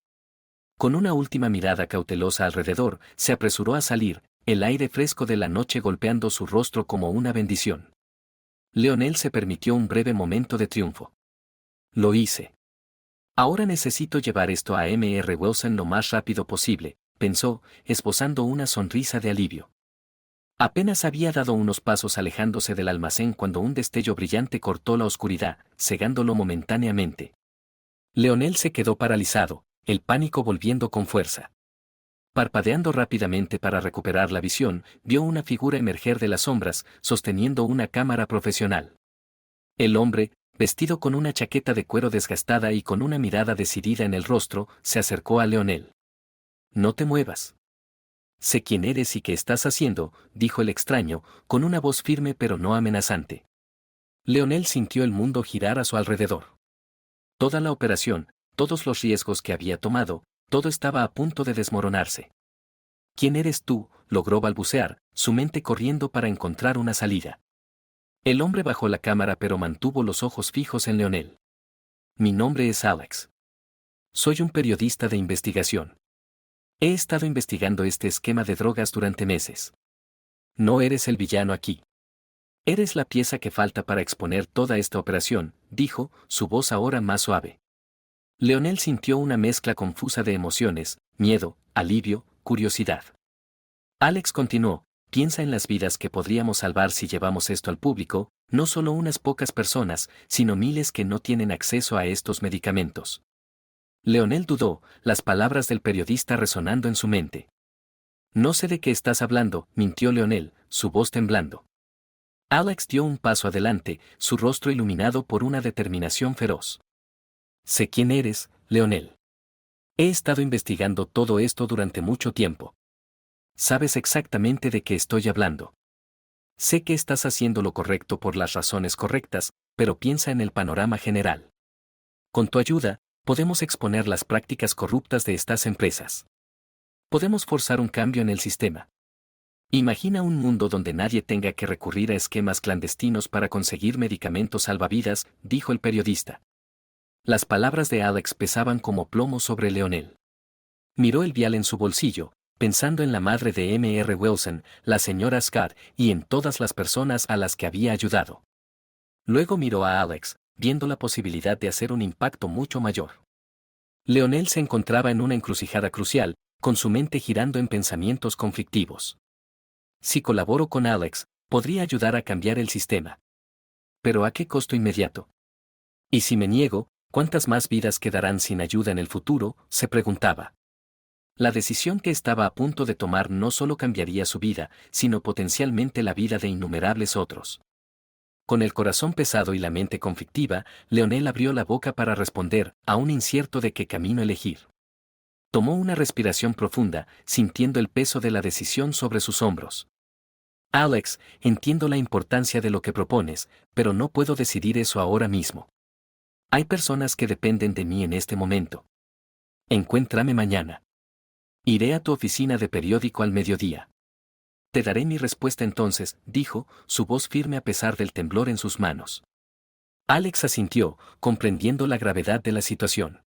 Con una última mirada cautelosa alrededor, se apresuró a salir, el aire fresco de la noche golpeando su rostro como una bendición. Leonel se permitió un breve momento de triunfo. Lo hice. Ahora necesito llevar esto a M.R. Wilson lo más rápido posible, pensó, esbozando una sonrisa de alivio. Apenas había dado unos pasos alejándose del almacén cuando un destello brillante cortó la oscuridad, cegándolo momentáneamente. Leonel se quedó paralizado, el pánico volviendo con fuerza. Parpadeando rápidamente para recuperar la visión, vio una figura emerger de las sombras, sosteniendo una cámara profesional. El hombre, vestido con una chaqueta de cuero desgastada y con una mirada decidida en el rostro, se acercó a Leonel. «No te muevas. Sé quién eres y qué estás haciendo», dijo el extraño, con una voz firme pero no amenazante. Leonel sintió el mundo girar a su alrededor. Toda la operación, todos los riesgos que había tomado, todo estaba a punto de desmoronarse. «¿Quién eres tú?», logró balbucear, su mente corriendo para encontrar una salida. El hombre bajó la cámara pero mantuvo los ojos fijos en Leonel. «Mi nombre es Alex. Soy un periodista de investigación. He estado investigando este esquema de drogas durante meses. No eres el villano aquí. Eres la pieza que falta para exponer toda esta operación», dijo, su voz ahora más suave. Leonel sintió una mezcla confusa de emociones, miedo, alivio, curiosidad. Alex continuó, «Piensa en las vidas que podríamos salvar si llevamos esto al público, no solo unas pocas personas, sino miles que no tienen acceso a estos medicamentos». Leonel dudó, las palabras del periodista resonando en su mente. «No sé de qué estás hablando», mintió Leonel, su voz temblando. Alex dio un paso adelante, su rostro iluminado por una determinación feroz. «Sé quién eres, Leonel. He estado investigando todo esto durante mucho tiempo. Sabes exactamente de qué estoy hablando. Sé que estás haciendo lo correcto por las razones correctas, pero piensa en el panorama general. Con tu ayuda, podemos exponer las prácticas corruptas de estas empresas. Podemos forzar un cambio en el sistema. Imagina un mundo donde nadie tenga que recurrir a esquemas clandestinos para conseguir medicamentos salvavidas», dijo el periodista. Las palabras de Alex pesaban como plomo sobre Leonel. Miró el vial en su bolsillo, pensando en la madre de M.R. Wilson, la señora Scott, y en todas las personas a las que había ayudado. Luego miró a Alex, viendo la posibilidad de hacer un impacto mucho mayor. Leonel se encontraba en una encrucijada crucial, con su mente girando en pensamientos conflictivos. Si colaboro con Alex, podría ayudar a cambiar el sistema. ¿Pero a qué costo inmediato? ¿Y si me niego, cuántas más vidas quedarán sin ayuda en el futuro?, se preguntaba. La decisión que estaba a punto de tomar no solo cambiaría su vida, sino potencialmente la vida de innumerables otros. Con el corazón pesado y la mente conflictiva, Leonel abrió la boca para responder, aún incierto de qué camino elegir. Tomó una respiración profunda, sintiendo el peso de la decisión sobre sus hombros. «Alex, entiendo la importancia de lo que propones, pero no puedo decidir eso ahora mismo. Hay personas que dependen de mí en este momento. Encuéntrame mañana. Iré a tu oficina de periódico al mediodía. Te daré mi respuesta entonces», dijo, su voz firme a pesar del temblor en sus manos. Alex asintió, comprendiendo la gravedad de la situación.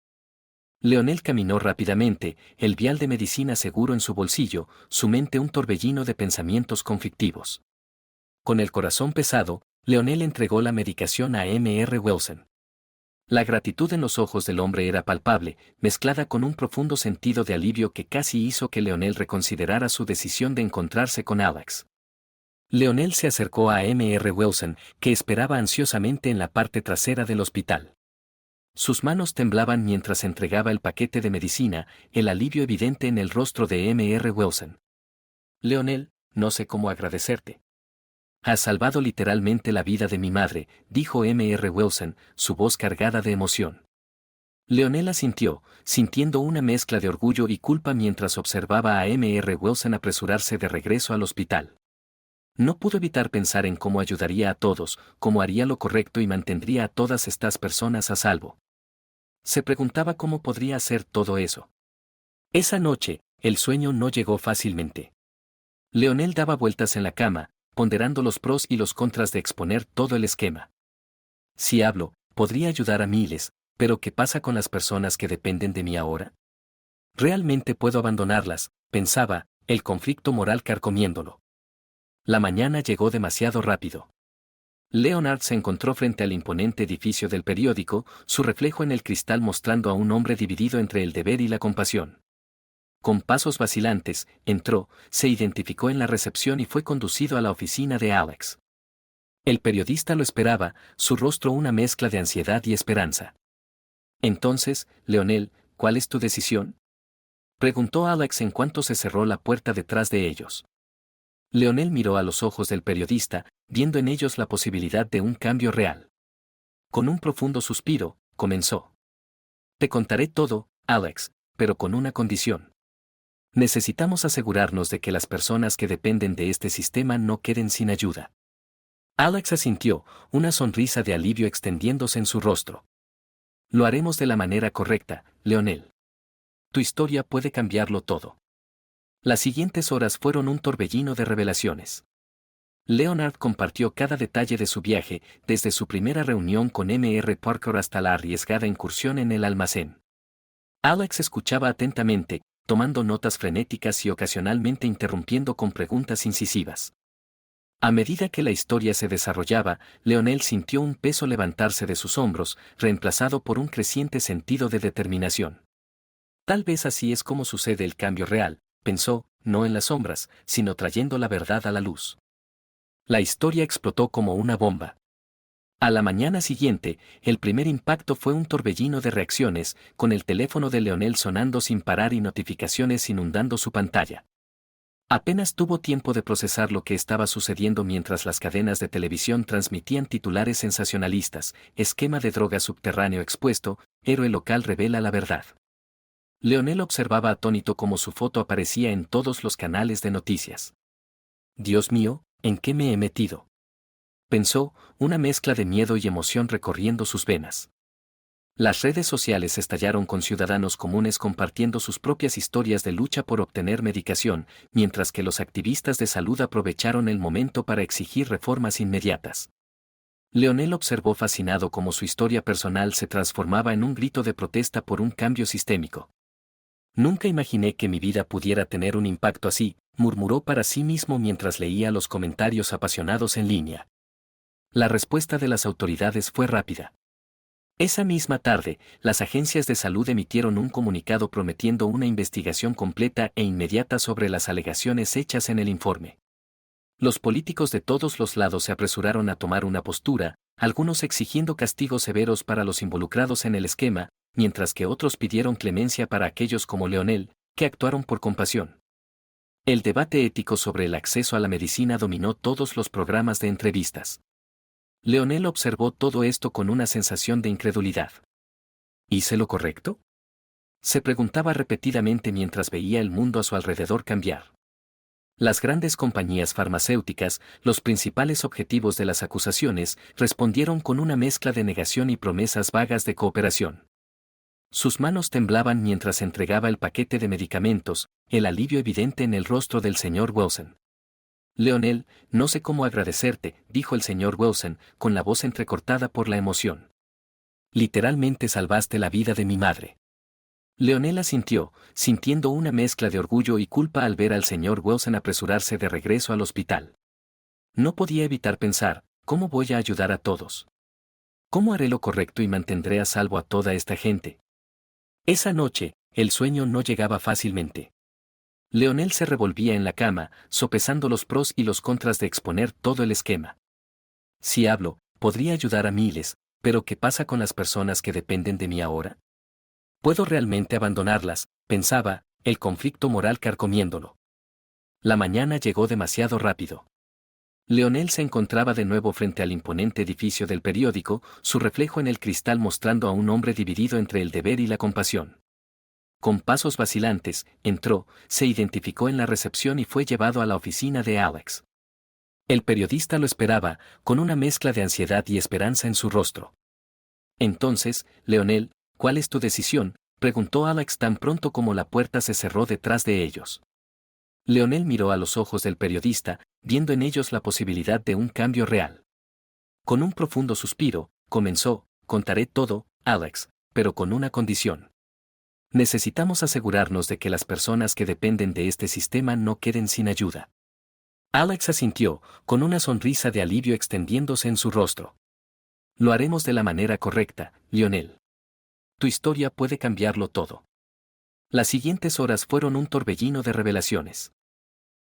Leonel caminó rápidamente, el vial de medicina seguro en su bolsillo, su mente un torbellino de pensamientos conflictivos. Con el corazón pesado, Leonel entregó la medicación a M.R. Wilson. La gratitud en los ojos del hombre era palpable, mezclada con un profundo sentido de alivio que casi hizo que Leonel reconsiderara su decisión de encontrarse con Alex. Leonel se acercó a M.R. Wilson, que esperaba ansiosamente en la parte trasera del hospital. Sus manos temblaban mientras entregaba el paquete de medicina, el alivio evidente en el rostro de M.R. Wilson. Leonel, no sé cómo agradecerte. Has salvado literalmente la vida de mi madre, dijo M.R. Wilson, su voz cargada de emoción. Leonel asintió, sintiendo una mezcla de orgullo y culpa mientras observaba a M.R. Wilson apresurarse de regreso al hospital. No pudo evitar pensar en cómo ayudaría a todos, cómo haría lo correcto y mantendría a todas estas personas a salvo. Se preguntaba cómo podría hacer todo eso. Esa noche, el sueño no llegó fácilmente. Leonel daba vueltas en la cama, ponderando los pros y los contras de exponer todo el esquema. Si hablo, podría ayudar a miles, pero ¿qué pasa con las personas que dependen de mí ahora? ¿Realmente puedo abandonarlas?, pensaba, el conflicto moral carcomiéndolo. La mañana llegó demasiado rápido. Leonard se encontró frente al imponente edificio del periódico, su reflejo en el cristal mostrando a un hombre dividido entre el deber y la compasión. Con pasos vacilantes, entró, se identificó en la recepción y fue conducido a la oficina de Alex. El periodista lo esperaba, su rostro una mezcla de ansiedad y esperanza. Entonces, Leonel, ¿cuál es tu decisión?, preguntó Alex en cuanto se cerró la puerta detrás de ellos. Leonel miró a los ojos del periodista, viendo en ellos la posibilidad de un cambio real. Con un profundo suspiro, comenzó. Te contaré todo, Alex, pero con una condición. Necesitamos asegurarnos de que las personas que dependen de este sistema no queden sin ayuda. Alex asintió, una sonrisa de alivio extendiéndose en su rostro. Lo haremos de la manera correcta, Leonel. Tu historia puede cambiarlo todo. Las siguientes horas fueron un torbellino de revelaciones. Leonard compartió cada detalle de su viaje, desde su primera reunión con M.R. Parker hasta la arriesgada incursión en el almacén. Alex escuchaba atentamente, tomando notas frenéticas y ocasionalmente interrumpiendo con preguntas incisivas. A medida que la historia se desarrollaba, Leonel sintió un peso levantarse de sus hombros, reemplazado por un creciente sentido de determinación. Tal vez así es como sucede el cambio real, pensó, no en las sombras, sino trayendo la verdad a la luz. La historia explotó como una bomba. A la mañana siguiente, el primer impacto fue un torbellino de reacciones, con el teléfono de Leonel sonando sin parar y notificaciones inundando su pantalla. Apenas tuvo tiempo de procesar lo que estaba sucediendo mientras las cadenas de televisión transmitían titulares sensacionalistas: esquema de droga subterráneo expuesto, héroe local revela la verdad. Leonel observaba atónito cómo su foto aparecía en todos los canales de noticias. Dios mío, ¿en qué me he metido?, pensó, una mezcla de miedo y emoción recorriendo sus venas. Las redes sociales estallaron con ciudadanos comunes compartiendo sus propias historias de lucha por obtener medicación, mientras que los activistas de salud aprovecharon el momento para exigir reformas inmediatas. Leonel observó fascinado cómo su historia personal se transformaba en un grito de protesta por un cambio sistémico. Nunca imaginé que mi vida pudiera tener un impacto así, murmuró para sí mismo mientras leía los comentarios apasionados en línea. La respuesta de las autoridades fue rápida. Esa misma tarde, las agencias de salud emitieron un comunicado prometiendo una investigación completa e inmediata sobre las alegaciones hechas en el informe. Los políticos de todos los lados se apresuraron a tomar una postura, algunos exigiendo castigos severos para los involucrados en el esquema, mientras que otros pidieron clemencia para aquellos como Leonel, que actuaron por compasión. El debate ético sobre el acceso a la medicina dominó todos los programas de entrevistas. Leonel observó todo esto con una sensación de incredulidad. ¿Hice lo correcto?, se preguntaba repetidamente mientras veía el mundo a su alrededor cambiar. Las grandes compañías farmacéuticas, los principales objetivos de las acusaciones, respondieron con una mezcla de negación y promesas vagas de cooperación. Sus manos temblaban mientras entregaba el paquete de medicamentos, el alivio evidente en el rostro del señor Wilson. Leonel, no sé cómo agradecerte, dijo el señor Wilson, con la voz entrecortada por la emoción. Literalmente salvaste la vida de mi madre. Leonel asintió, sintiendo una mezcla de orgullo y culpa al ver al señor Wilson apresurarse de regreso al hospital. No podía evitar pensar, ¿cómo voy a ayudar a todos? ¿Cómo haré lo correcto y mantendré a salvo a toda esta gente? Esa noche, el sueño no llegaba fácilmente. Leonel se revolvía en la cama, sopesando los pros y los contras de exponer todo el esquema. Si hablo, podría ayudar a miles, Pero ¿qué pasa con las personas que dependen de mí ahora? ¿Puedo realmente abandonarlas?, pensaba, el conflicto moral carcomiéndolo. La mañana llegó demasiado rápido. Leonel se encontraba de nuevo frente al imponente edificio del periódico, su reflejo en el cristal mostrando a un hombre dividido entre el deber y la compasión. Con pasos vacilantes, entró, se identificó en la recepción y fue llevado a la oficina de Alex. El periodista lo esperaba, con una mezcla de ansiedad y esperanza en su rostro. Entonces, Leonel, ¿cuál es tu decisión?, preguntó Alex tan pronto como la puerta se cerró detrás de ellos. Leonel miró a los ojos del periodista, viendo en ellos la posibilidad de un cambio real. Con un profundo suspiro, comenzó: contaré todo, Alex, pero con una condición. Necesitamos asegurarnos de que las personas que dependen de este sistema no queden sin ayuda. Alex asintió, con una sonrisa de alivio extendiéndose en su rostro. Lo haremos de la manera correcta, Lionel. Tu historia puede cambiarlo todo. Las siguientes horas fueron un torbellino de revelaciones.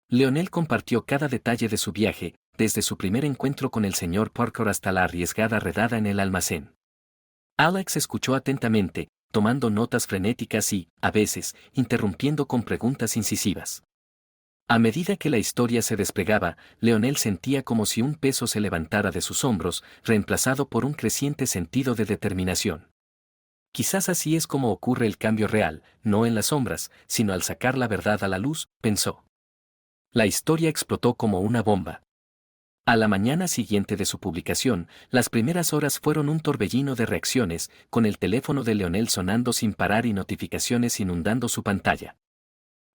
Leonel compartió cada detalle de su viaje, desde su primer encuentro con el señor Parker hasta la arriesgada redada en el almacén. Alex escuchó atentamente, tomando notas frenéticas y, a veces, interrumpiendo con preguntas incisivas. A medida que la historia se desplegaba, Leonel sentía como si un peso se levantara de sus hombros, reemplazado por un creciente sentido de determinación. Quizás así es como ocurre el cambio real, no en las sombras, sino al sacar la verdad a la luz, pensó. La historia explotó como una bomba. A la mañana siguiente de su publicación, las primeras horas fueron un torbellino de reacciones, con el teléfono de Leonel sonando sin parar y notificaciones inundando su pantalla.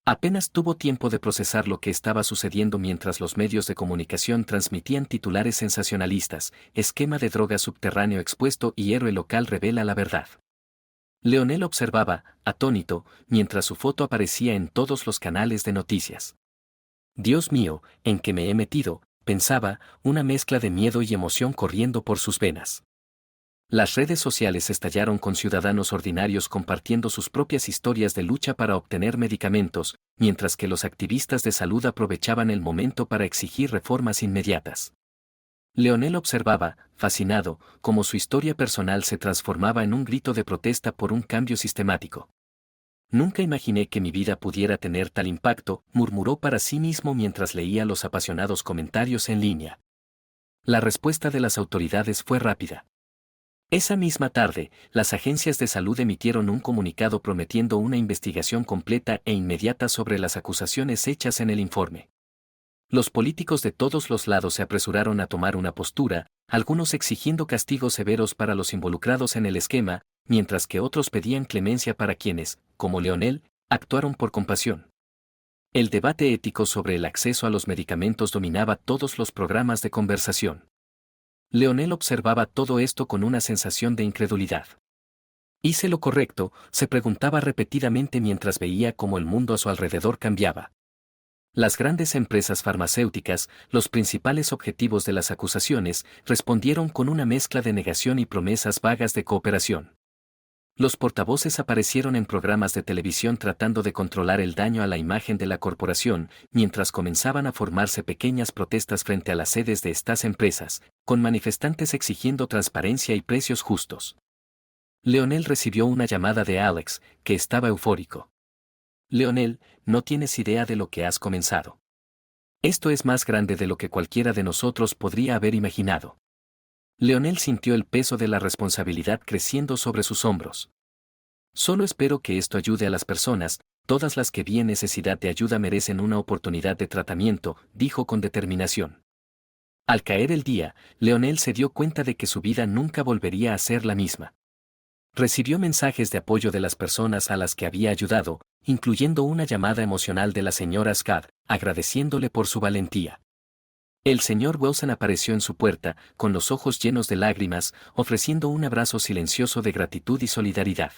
Apenas tuvo tiempo de procesar lo que estaba sucediendo mientras los medios de comunicación transmitían titulares sensacionalistas: esquema de droga subterráneo expuesto y héroe local revela la verdad. Leonel observaba, atónito, mientras su foto aparecía en todos los canales de noticias. Dios mío, ¿en qué me he metido?, pensaba, una mezcla de miedo y emoción corriendo por sus venas. Las redes sociales estallaron con ciudadanos ordinarios compartiendo sus propias historias de lucha para obtener medicamentos, mientras que los activistas de salud aprovechaban el momento para exigir reformas inmediatas. Leonel observaba, fascinado, cómo su historia personal se transformaba en un grito de protesta por un cambio sistemático. Nunca imaginé que mi vida pudiera tener tal impacto, murmuró para sí mismo mientras leía los apasionados comentarios en línea. La respuesta de las autoridades fue rápida. Esa misma tarde, las agencias de salud emitieron un comunicado prometiendo una investigación completa e inmediata sobre las acusaciones hechas en el informe. Los políticos de todos los lados se apresuraron a tomar una postura, algunos exigiendo castigos severos para los involucrados en el esquema, mientras que otros pedían clemencia para quienes, como Leonel, actuaron por compasión. El debate ético sobre el acceso a los medicamentos dominaba todos los programas de conversación. Leonel observaba todo esto con una sensación de incredulidad. ¿Hice lo correcto?, se preguntaba repetidamente mientras veía cómo el mundo a su alrededor cambiaba. Las grandes empresas farmacéuticas, los principales objetivos de las acusaciones, respondieron con una mezcla de negación y promesas vagas de cooperación. Los portavoces aparecieron en programas de televisión tratando de controlar el daño a la imagen de la corporación, mientras comenzaban a formarse pequeñas protestas frente a las sedes de estas empresas, con manifestantes exigiendo transparencia y precios justos. Leonel recibió una llamada de Alex, que estaba eufórico. Leonel, no tienes idea de lo que has comenzado. Esto es más grande de lo que cualquiera de nosotros podría haber imaginado. Leonel sintió el peso de la responsabilidad creciendo sobre sus hombros. Solo espero que esto ayude a las personas, todas las que vi en necesidad de ayuda merecen una oportunidad de tratamiento, dijo con determinación. Al caer el día, Leonel se dio cuenta de que su vida nunca volvería a ser la misma. Recibió mensajes de apoyo de las personas a las que había ayudado, incluyendo una llamada emocional de la señora Scott, agradeciéndole por su valentía. El señor Wilson apareció en su puerta, con los ojos llenos de lágrimas, ofreciendo un abrazo silencioso de gratitud y solidaridad.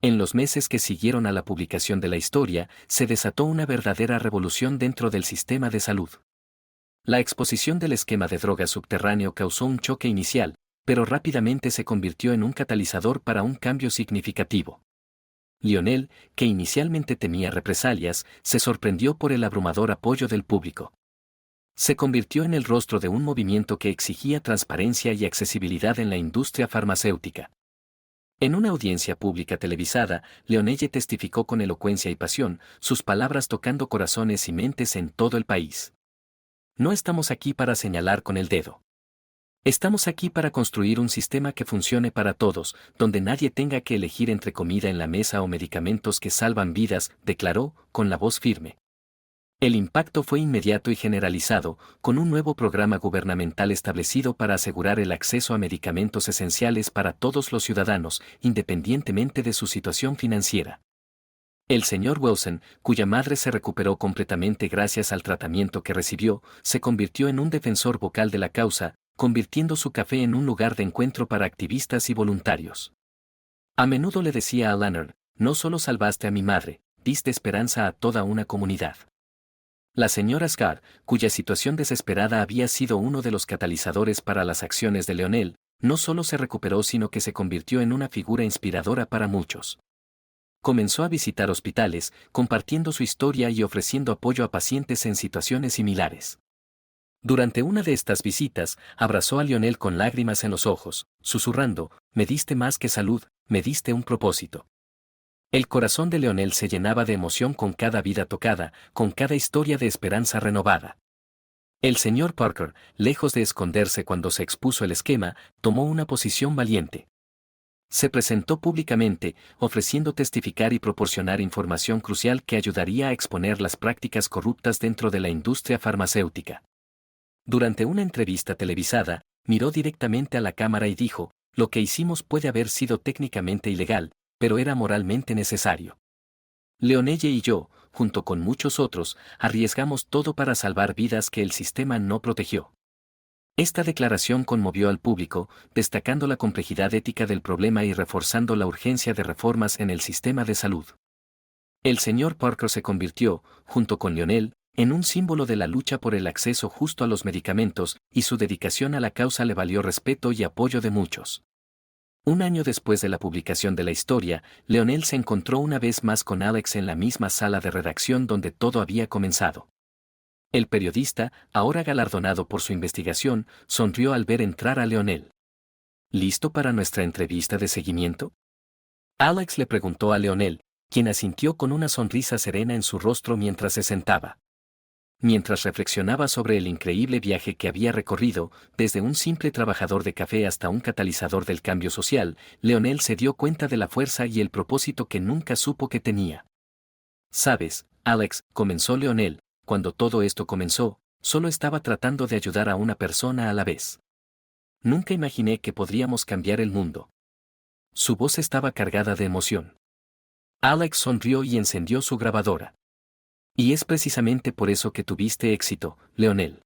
En los meses que siguieron a la publicación de la historia, se desató una verdadera revolución dentro del sistema de salud. La exposición del esquema de drogas subterráneo causó un choque inicial, pero rápidamente se convirtió en un catalizador para un cambio significativo. Lionel, que inicialmente temía represalias, se sorprendió por el abrumador apoyo del público. Se convirtió en el rostro de un movimiento que exigía transparencia y accesibilidad en la industria farmacéutica. En una audiencia pública televisada, Leonelle testificó con elocuencia y pasión, sus palabras tocando corazones y mentes en todo el país. No estamos aquí para señalar con el dedo. Estamos aquí para construir un sistema que funcione para todos, donde nadie tenga que elegir entre comida en la mesa o medicamentos que salvan vidas, declaró, con la voz firme. El impacto fue inmediato y generalizado, con un nuevo programa gubernamental establecido para asegurar el acceso a medicamentos esenciales para todos los ciudadanos, independientemente de su situación financiera. El señor Wilson, cuya madre se recuperó completamente gracias al tratamiento que recibió, se convirtió en un defensor vocal de la causa, convirtiendo su café en un lugar de encuentro para activistas y voluntarios. A menudo le decía a Leonard, no solo salvaste a mi madre, diste esperanza a toda una comunidad. La señora Scott, cuya situación desesperada había sido uno de los catalizadores para las acciones de Leonel, no solo se recuperó sino que se convirtió en una figura inspiradora para muchos. Comenzó a visitar hospitales, compartiendo su historia y ofreciendo apoyo a pacientes en situaciones similares. Durante una de estas visitas, abrazó a Lionel con lágrimas en los ojos, susurrando, me diste más que salud, me diste un propósito. El corazón de Lionel se llenaba de emoción con cada vida tocada, con cada historia de esperanza renovada. El señor Parker, lejos de esconderse cuando se expuso el esquema, tomó una posición valiente. Se presentó públicamente, ofreciendo testificar y proporcionar información crucial que ayudaría a exponer las prácticas corruptas dentro de la industria farmacéutica. Durante una entrevista televisada, miró directamente a la cámara y dijo, lo que hicimos puede haber sido técnicamente ilegal, pero era moralmente necesario. Leonelle y yo, junto con muchos otros, arriesgamos todo para salvar vidas que el sistema no protegió. Esta declaración conmovió al público, destacando la complejidad ética del problema y reforzando la urgencia de reformas en el sistema de salud. El señor Parker se convirtió, junto con Lionel, en un símbolo de la lucha por el acceso justo a los medicamentos, y su dedicación a la causa le valió respeto y apoyo de muchos. Un año después de la publicación de la historia, Leonel se encontró una vez más con Alex en la misma sala de redacción donde todo había comenzado. El periodista, ahora galardonado por su investigación, sonrió al ver entrar a Leonel. ¿Listo para nuestra entrevista de seguimiento? Alex le preguntó a Leonel, quien asintió con una sonrisa serena en su rostro mientras se sentaba. Mientras reflexionaba sobre el increíble viaje que había recorrido, desde un simple trabajador de café hasta un catalizador del cambio social, Leonel se dio cuenta de la fuerza y el propósito que nunca supo que tenía. Sabes, Alex, comenzó Leonel, cuando todo esto comenzó, solo estaba tratando de ayudar a una persona a la vez. Nunca imaginé que podríamos cambiar el mundo. Su voz estaba cargada de emoción. Alex sonrió y encendió su grabadora. Y es precisamente por eso que tuviste éxito, Leonel.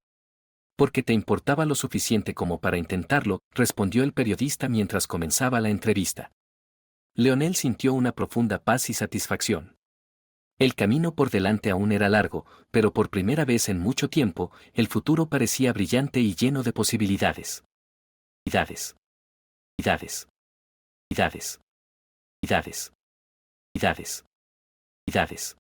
Porque te importaba lo suficiente como para intentarlo, respondió el periodista mientras comenzaba la entrevista. Leonel sintió una profunda paz y satisfacción. El camino por delante aún era largo, pero por primera vez en mucho tiempo, el futuro parecía brillante y lleno de posibilidades. Idades. Idades. Idades. Idades. Idades. Idades.